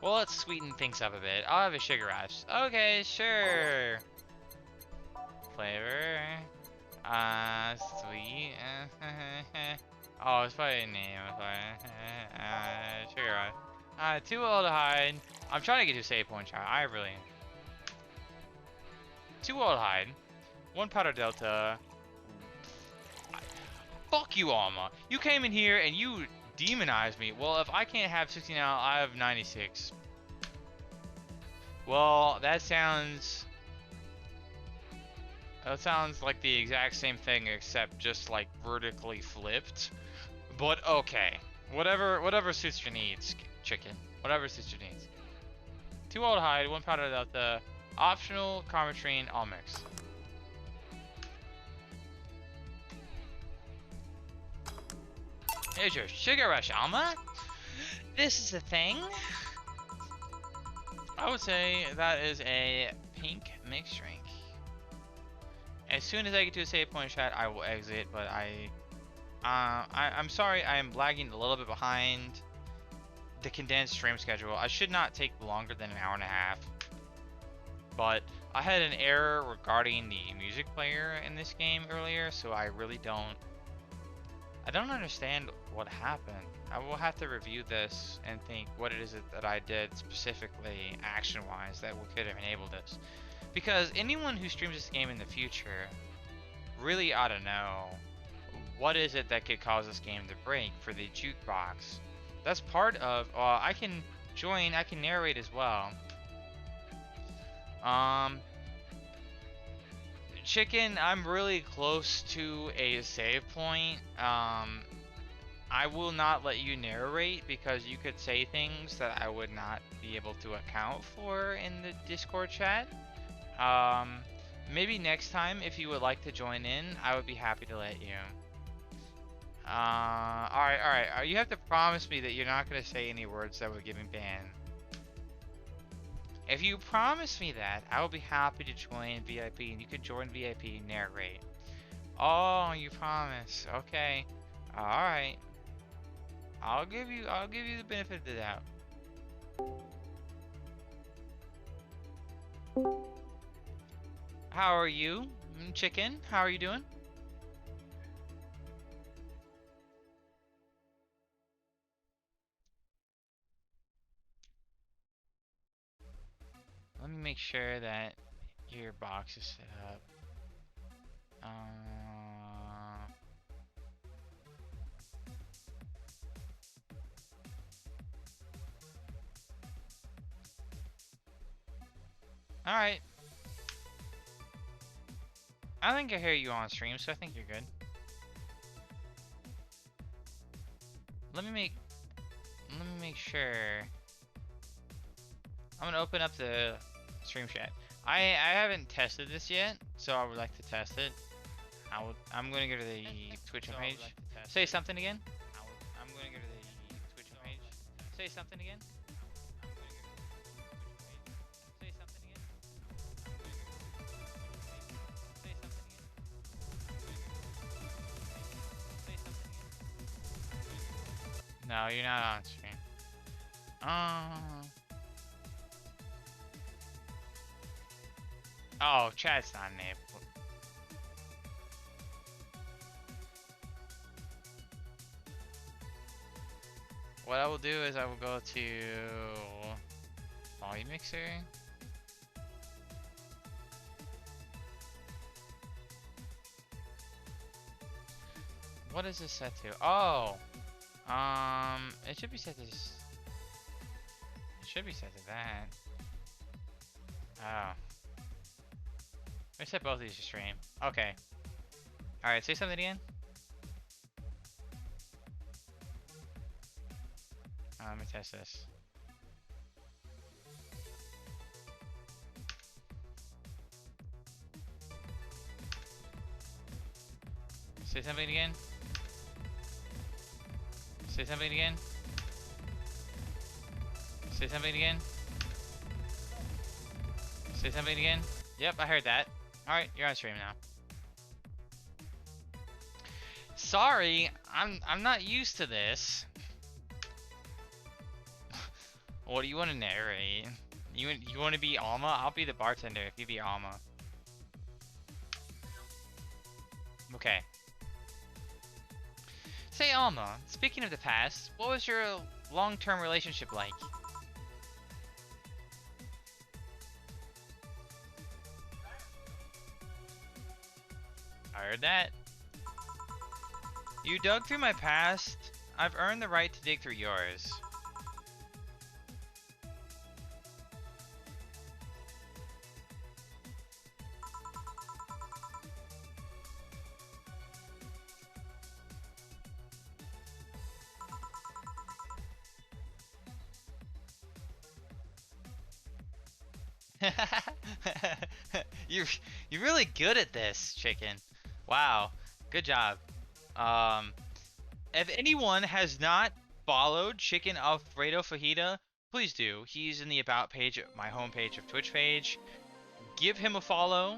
Well, let's sweeten things up a bit. I'll have a sugar rush. Okay, sure. Flavor. Sweet. Oh, it's probably a name. Sugar rush. 2 aldehyde. I'm trying to get to a save point, child. I really am. 2 aldehyde. 1 powder delta. Fuck you, Alma. You came in here and you demonized me. Well, if I can't have 69, I have 96. Well, that sounds like the exact same thing, except just like vertically flipped. But okay, whatever suits your needs, chicken. Whatever suits your needs. 2 aldehyde, 1 powder delta, optional carmetrine, all mix. Here's your sugar rush, Alma. This is the thing. I would say that is a pink mixed drink. As soon as I get to a save point, chat, I will exit. But I'm sorry, I am lagging a little bit behind the condensed stream schedule. I should not take longer than an hour and a half. But I had an error regarding the music player in this game earlier, so I really don't understand what happened. I will have to review this and think what it is that I did specifically action-wise that could have enabled this. Because anyone who streams this game in the future really ought to know what is it that could cause this game to break for the jukebox. That's part of, I can join, I can narrate as well. Chicken, I'm really close to a save point. I will not let you narrate because you could say things that I would not be able to account for in the Discord chat. Maybe next time, if you would like to join in, I would be happy to let you. Alright. You have to promise me that you're not going to say any words that would get me banned. If you promise me that, I will be happy to join VIP, and you could join VIP and narrate. Oh, you promise. Okay. Alright. I'll give you the benefit of the doubt. How are you, Chicken? How are you doing? Let me make sure that your box is set up. Alright. I think I hear you on stream, so I think you're good. Let me make sure. I'm gonna open up the stream chat. I haven't tested this yet, so I would like to test it. I'm gonna go to the Twitch page. Say something again. I'm gonna go to the Twitch page. Say something again. Say something again. Say something again. No, you're not on stream. Oh, chat's not enabled. What I will do is I will go to volume mixer. What is this set to? Oh, it should be set to. It should be set to that. Oh. I set both of these to stream. Okay. Alright, say something again. Let me test this. Say something again. Say something again. Say something again. Say something again. Yep, I heard that. Alright, you're on stream now. Sorry, I'm not used to this. What do you want to narrate? You want to be Alma? I'll be the bartender if you be Alma. Okay. Say Alma, speaking of the past, what was your long-term relationship like? I heard that. You dug through my past. I've earned the right to dig through yours. You're really good at this, Chicken. Wow, good job. If anyone has not followed Chicken Alfredo Fajita, please do. He's in the About page, my homepage of Twitch page. Give him a follow.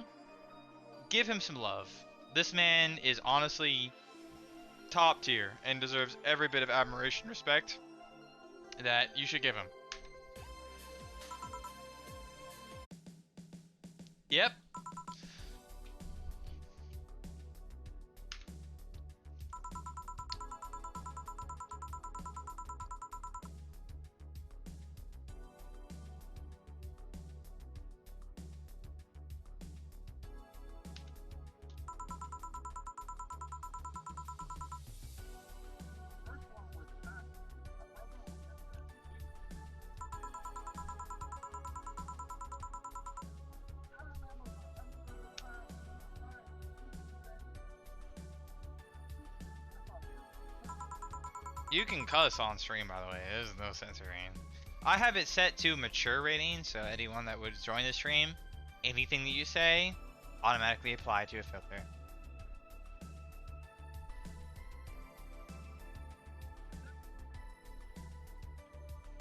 Give him some love. This man is honestly top tier and deserves every bit of admiration and respect that you should give him. Yep. You can cuss on stream, by the way. There's no censoring. I have it set to mature rating, so anyone that would join the stream, anything that you say, automatically apply to a filter.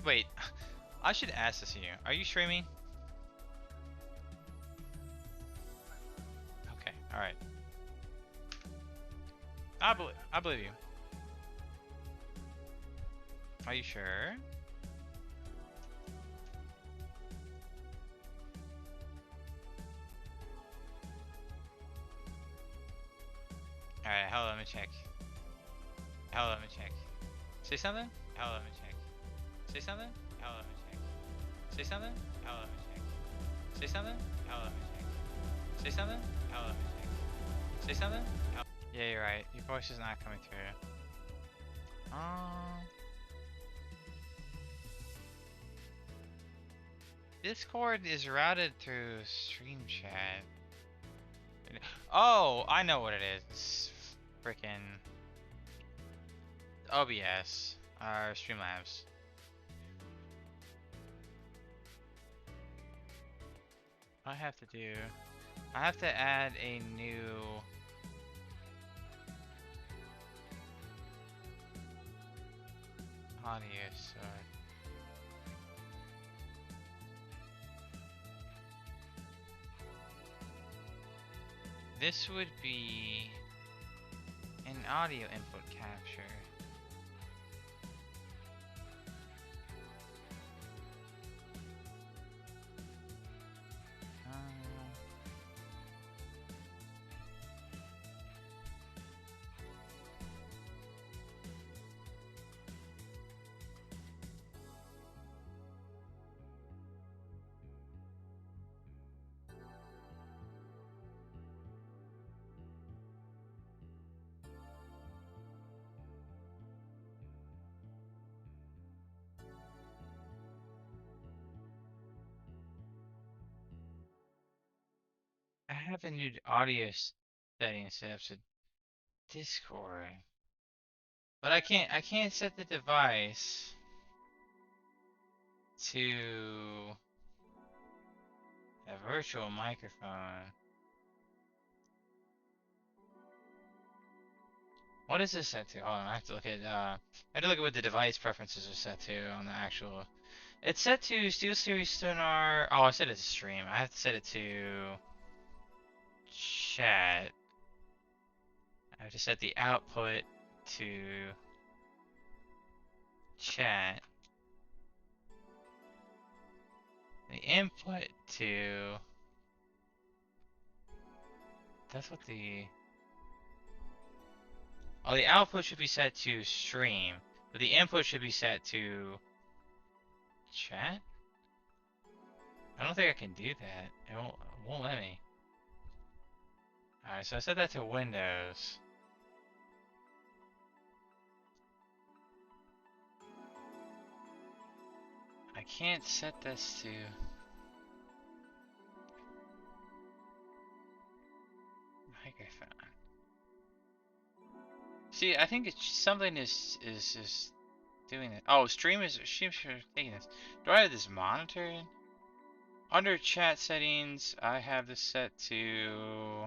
Wait, I should ask this of you. Are you streaming? Okay, alright. I believe you. Are you sure? Alright, hold on, let me check. Hold on, let me check. Say something? Hold on, let me check. Say something? Hold on, let me check. Say something? Hold on, let me check. Say something? Hold on, let me check. Say something? Hold on, let me check. Say something? Yeah, you're right. Your voice is not coming through. Discord is routed through stream chat. Oh, I know what it is. It's freaking OBS or Streamlabs. What I have to do, I have to add a new audio source. This would be an audio input capture. I have a new audio setting set up to Discord, but I can't set the device to a virtual microphone. What is this set to? Hold on, I have to look at I have to look at what the device preferences are set to on the actual. It's set to SteelSeries Sonar. Oh, I set it to stream. I have to set it to chat. I have to set the output to chat. The input to. That's what the. Oh, the output should be set to stream, but the input should be set to chat? I don't think I can do that. It won't let me. Alright, so I set that to Windows. I can't set this to microphone. See, I think it's something is just doing it. Oh, stream is taking this. Do I have this monitored? Under chat settings, I have this set to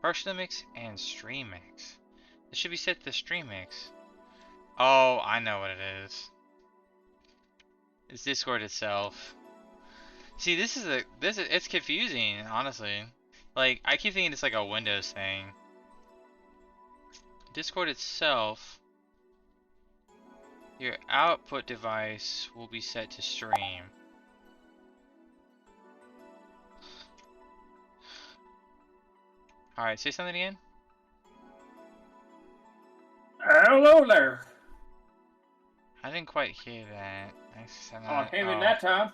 personal mix and stream mix. This should be set to stream mix. Oh, I know what it is. It's Discord itself. See, it's confusing, honestly. Like, I keep thinking it's like a Windows thing. Discord itself, your output device will be set to stream. Alright, say something again. Hello there. I didn't quite hear that. Oh, I came in that time.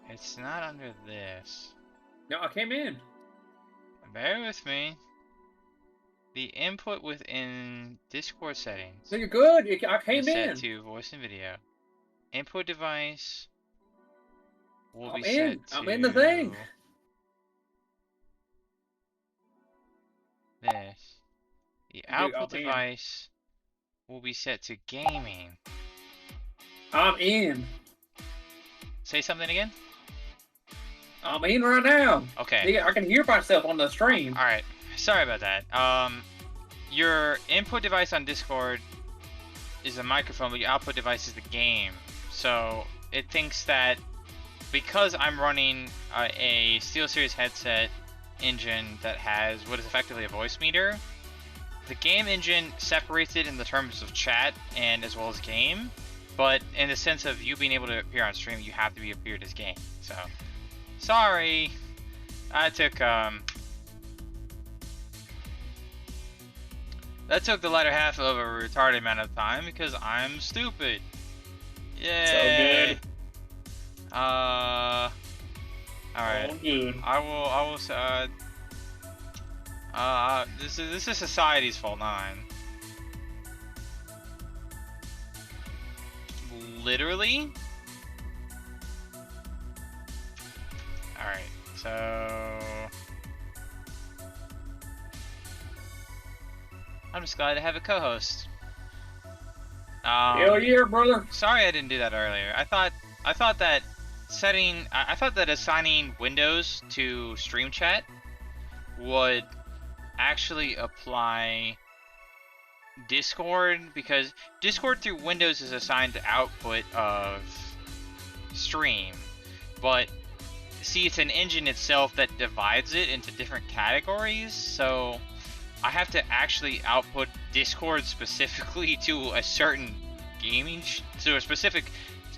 It's not under this. No, I came in. Bear with me. The input within Discord settings So you're good. I is came set in. to voice and video. Input device will I'm be in. set to I'm in the thing. this. The output I'm in. device will be set to gaming. I'm in. Say something again? I'm in right now. Okay. I can hear myself on the stream. Alright. Sorry about that. Your input device on Discord is a microphone, but your output device is the game. So it thinks that because I'm running a SteelSeries headset engine that has what is effectively a voice meter, the game engine separates it in the terms of chat and as well as game, but in the sense of you being able to appear on stream, you have to be appeared as game. So, sorry, I took that took the latter half of a retarded amount of time because I'm stupid. Yay! So good. All right. Oh, good. I will. This is society's fault, not mine. Literally. All right. So I'm just glad to have a co-host. Hell yeah, brother. Sorry I didn't do that earlier. I thought that assigning windows to stream chat would actually apply Discord, because Discord through Windows is assigned the output of stream, but see, it's an engine itself that divides it into different categories, so I have to actually output Discord specifically to a certain to a specific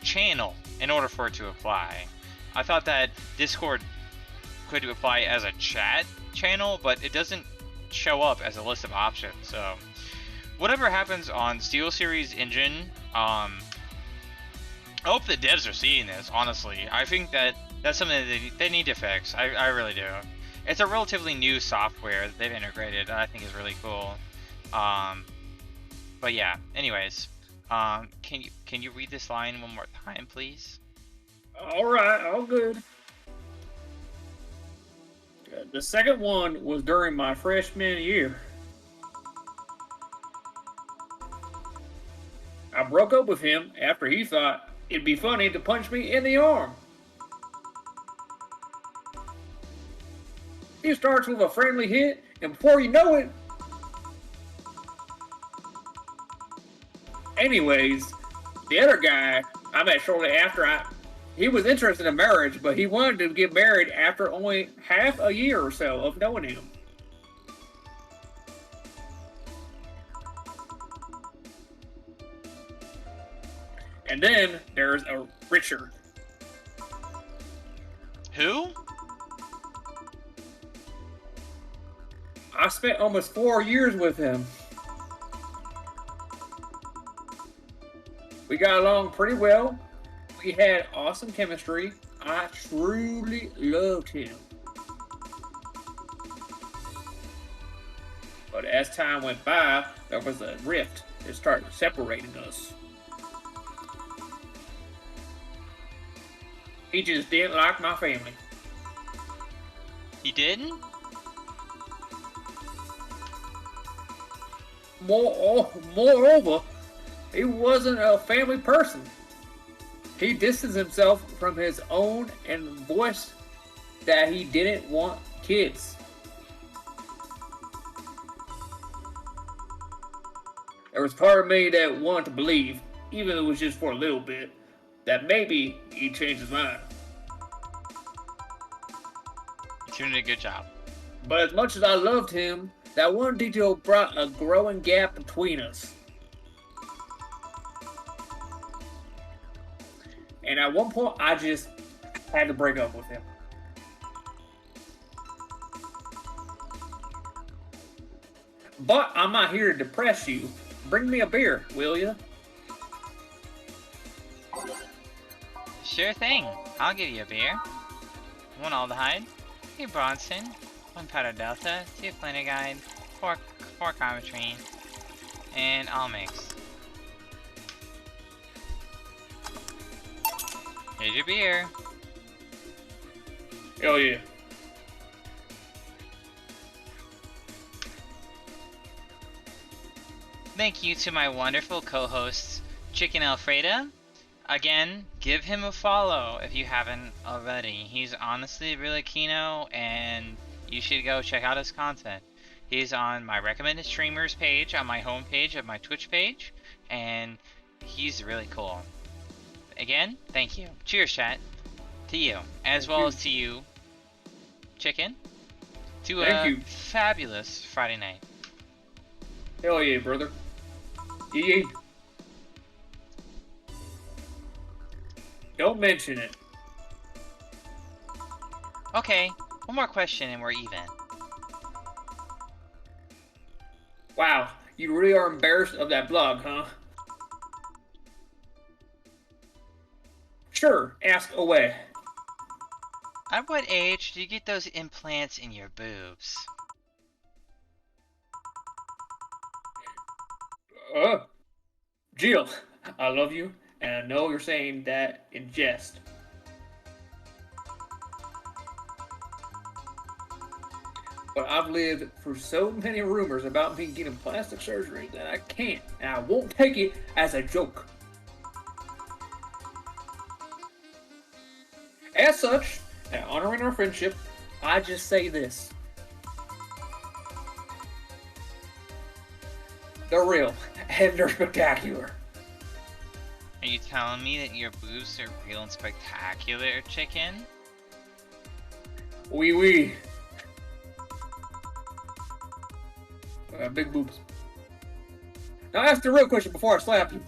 channel in order for it to apply. I thought that Discord could apply as a chat channel, but it doesn't show up as a list of options. So whatever happens on SteelSeries engine, I hope the devs are seeing this, honestly. I think that that's something that they need to fix. I really do. It's a relatively new software that they've integrated that I think is really cool. But yeah, anyways, can you read this line one more time, please? All right, all good. The second one was during my freshman year. I broke up with him after he thought it'd be funny to punch me in the arm. He starts with a friendly hit, and before you know it... Anyways, the other guy I met shortly after, he was interested in marriage, but he wanted to get married after only half a year or so of knowing him. And then there's a Richard. Who? I spent almost 4 years with him. We got along pretty well. We had awesome chemistry. I truly loved him. But as time went by, there was a rift that started separating us. He just didn't like my family. He didn't? Moreover, he wasn't a family person. He distanced himself from his own and voiced that he didn't want kids. There was part of me that wanted to believe, even if it was just for a little bit, that maybe he changed his mind. You did a good job. But as much as I loved him, that one detail brought a growing gap between us. And at one point, I just had to break up with him. But I'm not here to depress you. Bring me a beer, will ya? Sure thing. I'll give you a beer. 1 aldehyde, 2 Bronson, 1 powder delta, 2 flanagide, 4 carbotrine, and I'll mix. Here's your beer. Hell yeah. Thank you to my wonderful co-hosts, Chicken Alfredo. Again, give him a follow if you haven't already. He's honestly really kino, and you should go check out his content. He's on my recommended streamers page on my homepage of my Twitch page, and he's really cool. Again, thank you. Cheers, chat. To you, as well as to you, Chicken. To a fabulous Friday night. Hell yeah, brother. Yeah. Don't mention it. Okay, one more question and we're even. Wow, you really are embarrassed of that blog, huh? Sure, ask away. At what age do you get those implants in your boobs? Jill, I love you, and I know you're saying that in jest. But I've lived through so many rumors about me getting plastic surgery that I can't, and I won't take it as a joke. As such, and honoring our friendship, I just say this. They're real, and they're spectacular. Are you telling me that your boobs are real and spectacular, Chicken? Wee wee. Big boobs. Now ask the real question before I slap you.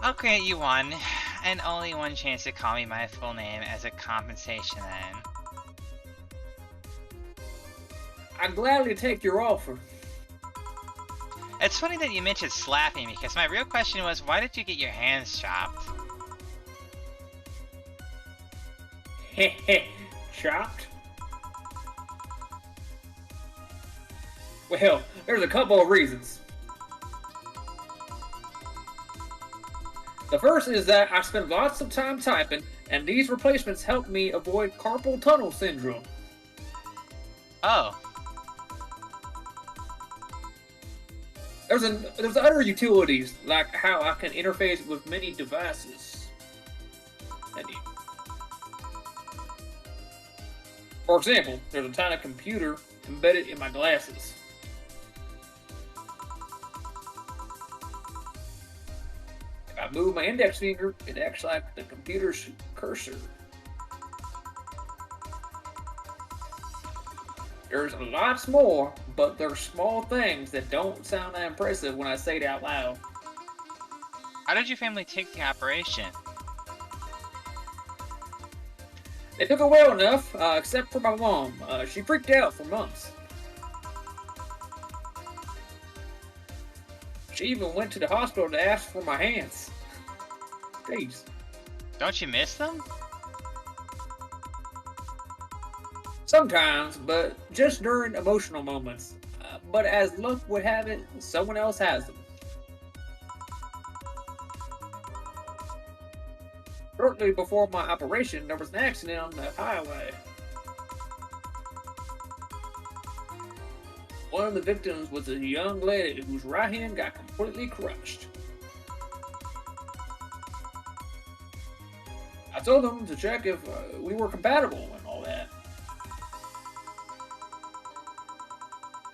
I'll grant you one, and only one chance to call me my full name as a compensation then. I'd gladly take your offer. It's funny that you mentioned slapping me, because my real question was, why did you get your hands chopped? Heh heh. Chopped? Well, there's a couple of reasons. The first is that I spend lots of time typing, and these replacements help me avoid carpal tunnel syndrome. Oh. There's other utilities, like how I can interface with many devices. For example, there's a tiny computer embedded in my glasses. If I move my index finger, it acts like the computer's cursor. There's lots more, but they're small things that don't sound that impressive when I say it out loud. How did your family take the operation? They took it well enough, except for my mom. She freaked out for months. She even went to the hospital to ask for my hands. Jeez. Don't you miss them? Sometimes, but just during emotional moments. But as luck would have it, someone else has them. Shortly before my operation, there was an accident on the highway. One of the victims was a young lady whose right hand got completely crushed. I told them to check if we were compatible and all that.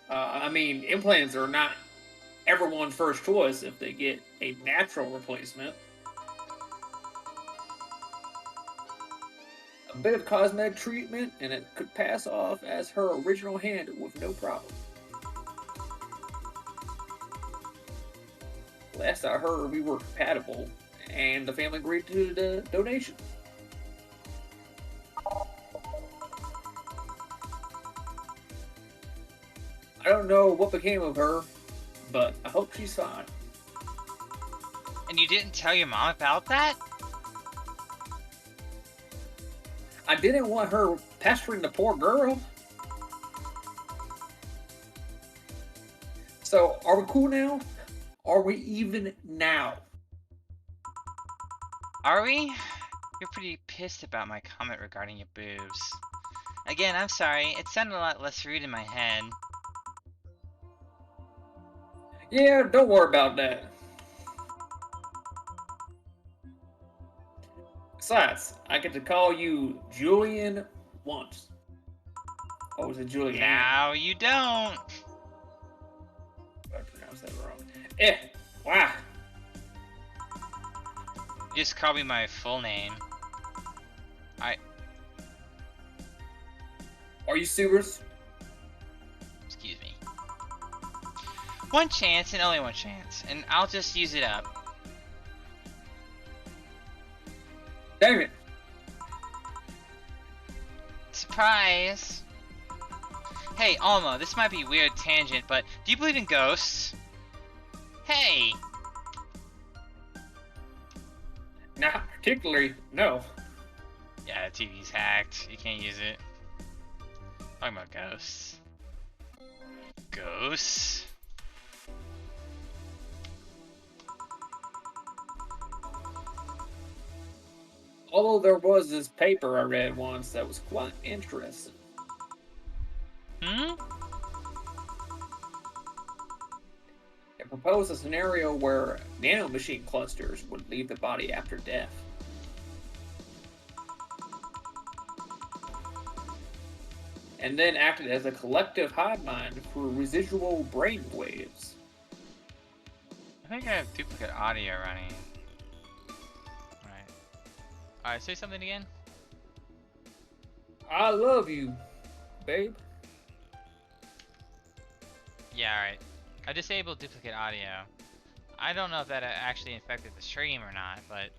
I mean, implants are not everyone's first choice if they get a natural replacement. A bit of cosmetic treatment and it could pass off as her original hand with no problem. Last I heard, we were compatible, and the family agreed to the donation. I don't know what became of her, but I hope she's fine. And you didn't tell your mom about that? I didn't want her pestering the poor girl. So, are we cool now? Are we even now? Are we? You're pretty pissed about my comment regarding your boobs. Again, I'm sorry. It sounded a lot less rude in my head. Yeah, don't worry about that. Besides, I get to call you Julian once. Or was it Julian? Now you don't. I pronounced that wrong. Wow. Just call me my full name. Are you serious? Excuse me. One chance and only one chance, and I'll just use it up. Damn it. Surprise! Hey, Alma, this might be a weird tangent, but do you believe in ghosts? Hey! Not particularly, no. Yeah, the TV's hacked. You can't use it. Talking about ghosts. Ghosts? Although there was this paper I read once that was quite interesting. Hmm? It proposed a scenario where nanomachine clusters would leave the body after death. And then acted as a collective hive mind for residual brain waves. I think I have duplicate audio running. Alright. Alright, say something again? I love you, babe. Yeah, alright. I disabled duplicate audio. I don't know if that actually infected the stream or not, but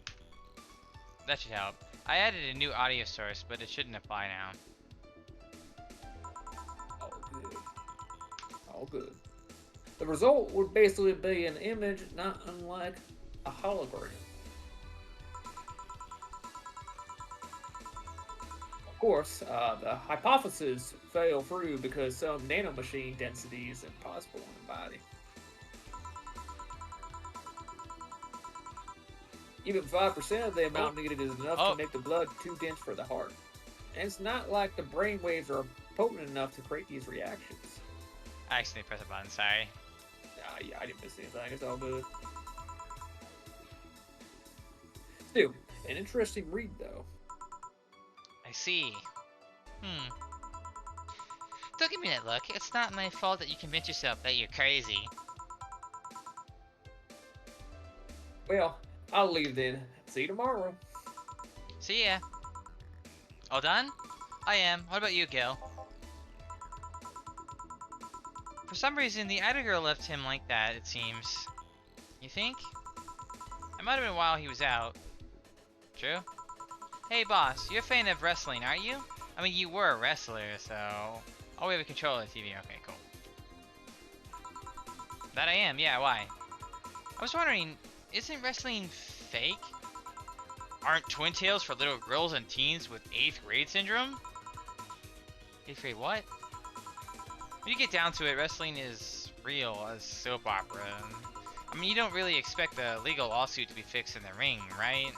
that should help. I added a new audio source, but it shouldn't apply now. All good. All good. The result would basically be an image not unlike a hologram. Of course, the hypothesis fell through because some nanomachine density is impossible in the body. Even 5% of the amount needed is enough to make the blood too dense for the heart. And it's not like the brain waves are potent enough to create these reactions. I accidentally pressed a button, sorry. Yeah, I didn't miss anything. It's all good. Still, an interesting read, though. I see. Don't give me that look. It's not my fault that you convince yourself that you're crazy. Well, I'll leave then. See you tomorrow. See ya. All done? I am. What about you, Gil? For some reason, the idol girl left him like that, it seems. You think? It might have been while he was out. True? Hey boss, you're a fan of wrestling, aren't you? I mean, you were a wrestler, so... Oh, we have a controller TV. Okay, cool. That I am, yeah, why? I was wondering, isn't wrestling fake? Aren't Twin Tails for little girls and teens with 8th grade syndrome? 8th grade what? When you get down to it, wrestling is real as soap opera. I mean, you don't really expect a legal lawsuit to be fixed in the ring, right?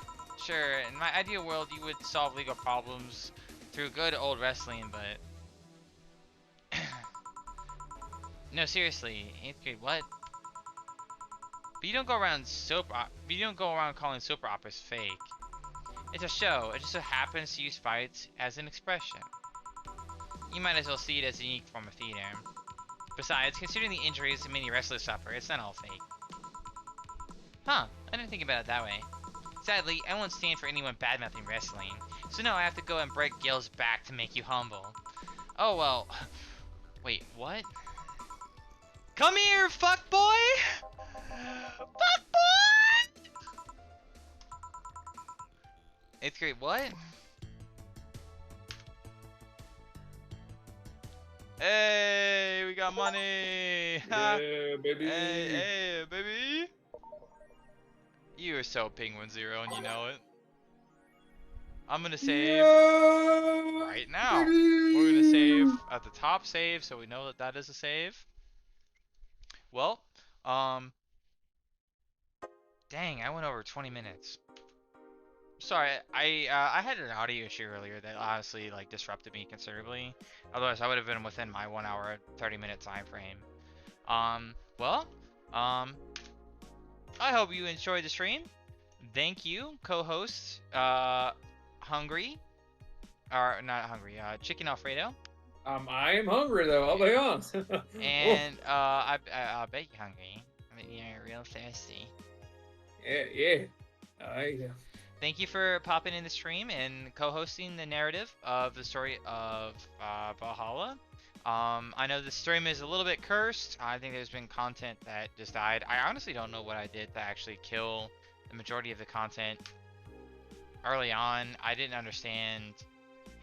Sure, in my ideal world, you would solve legal problems through good old wrestling, but... No, seriously, 8th grade what? But you don't go around calling soap operas fake. It's a show. It just so happens to use fights as an expression. You might as well see it as a unique form of theater. Besides, considering the injuries that many wrestlers suffer, it's not all fake. Huh, I didn't think about it that way. Sadly, I won't stand for anyone badmouthing wrestling, so no, I have to go and break Gil's back to make you humble. Oh well... Wait, what? Come here, fuckboy! Fuckboy! 8th grade what? Hey, we got got money. Yeah, baby. Hey, baby. You are so Penguin Zero, and you know it. I'm gonna save right now. We're gonna save at the top save, so we know that that is a save. Well, dang, I went over 20 minutes. Sorry, I had an audio issue earlier that honestly like disrupted me considerably. Otherwise, I would have been within my 1 hour 30-minute time frame. Well, I hope you enjoyed the stream. Thank you, co-host, Hungry, or not Hungry, Chicken Alfredo. I am hungry though. I'll be honest. And I bet you're hungry. I mean, you're real thirsty. Yeah. Thank you for popping in the stream and co-hosting the narrative of the story of Valhalla. I know the stream is a little bit cursed. I think there's been content that just died. I honestly don't know what I did to actually kill the majority of the content early on. I didn't understand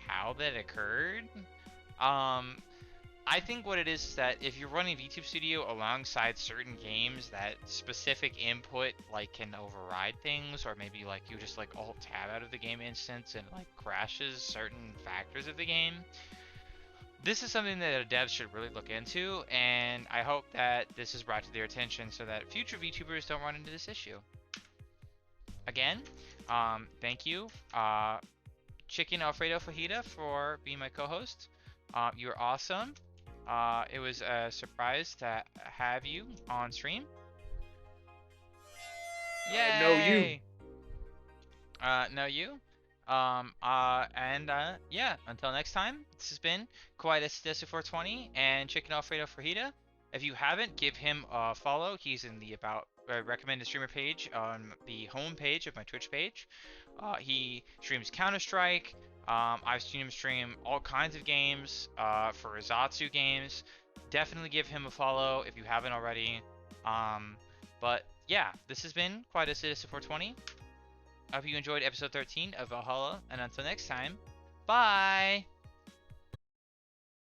how that occurred. I think what it is that if you're running VTube Studio alongside certain games, that specific input like can override things, or maybe like you just like alt tab out of the game instance and like crashes certain factors of the game. This is something that a dev should really look into, and I hope that this is brought to their attention so that future VTubers don't run into this issue. Again, thank you, Chicken Alfredo Fajita, for being my co-host. You're awesome. It was a surprise to have you on stream. Yay! Know you. Yeah, until next time, this has been KawaiiDesuDesu420 and Chicken Alfredo Fajita. If you haven't, give him a follow. He's in the recommended streamer page on the home page of my Twitch page. He streams Counter-Strike. I've seen him stream all kinds of games for Zatsu games. Definitely give him a follow if you haven't already. But yeah, this has been KawaiiDesuDesu420. I hope you enjoyed episode 13 of Valhalla, and until next time, bye!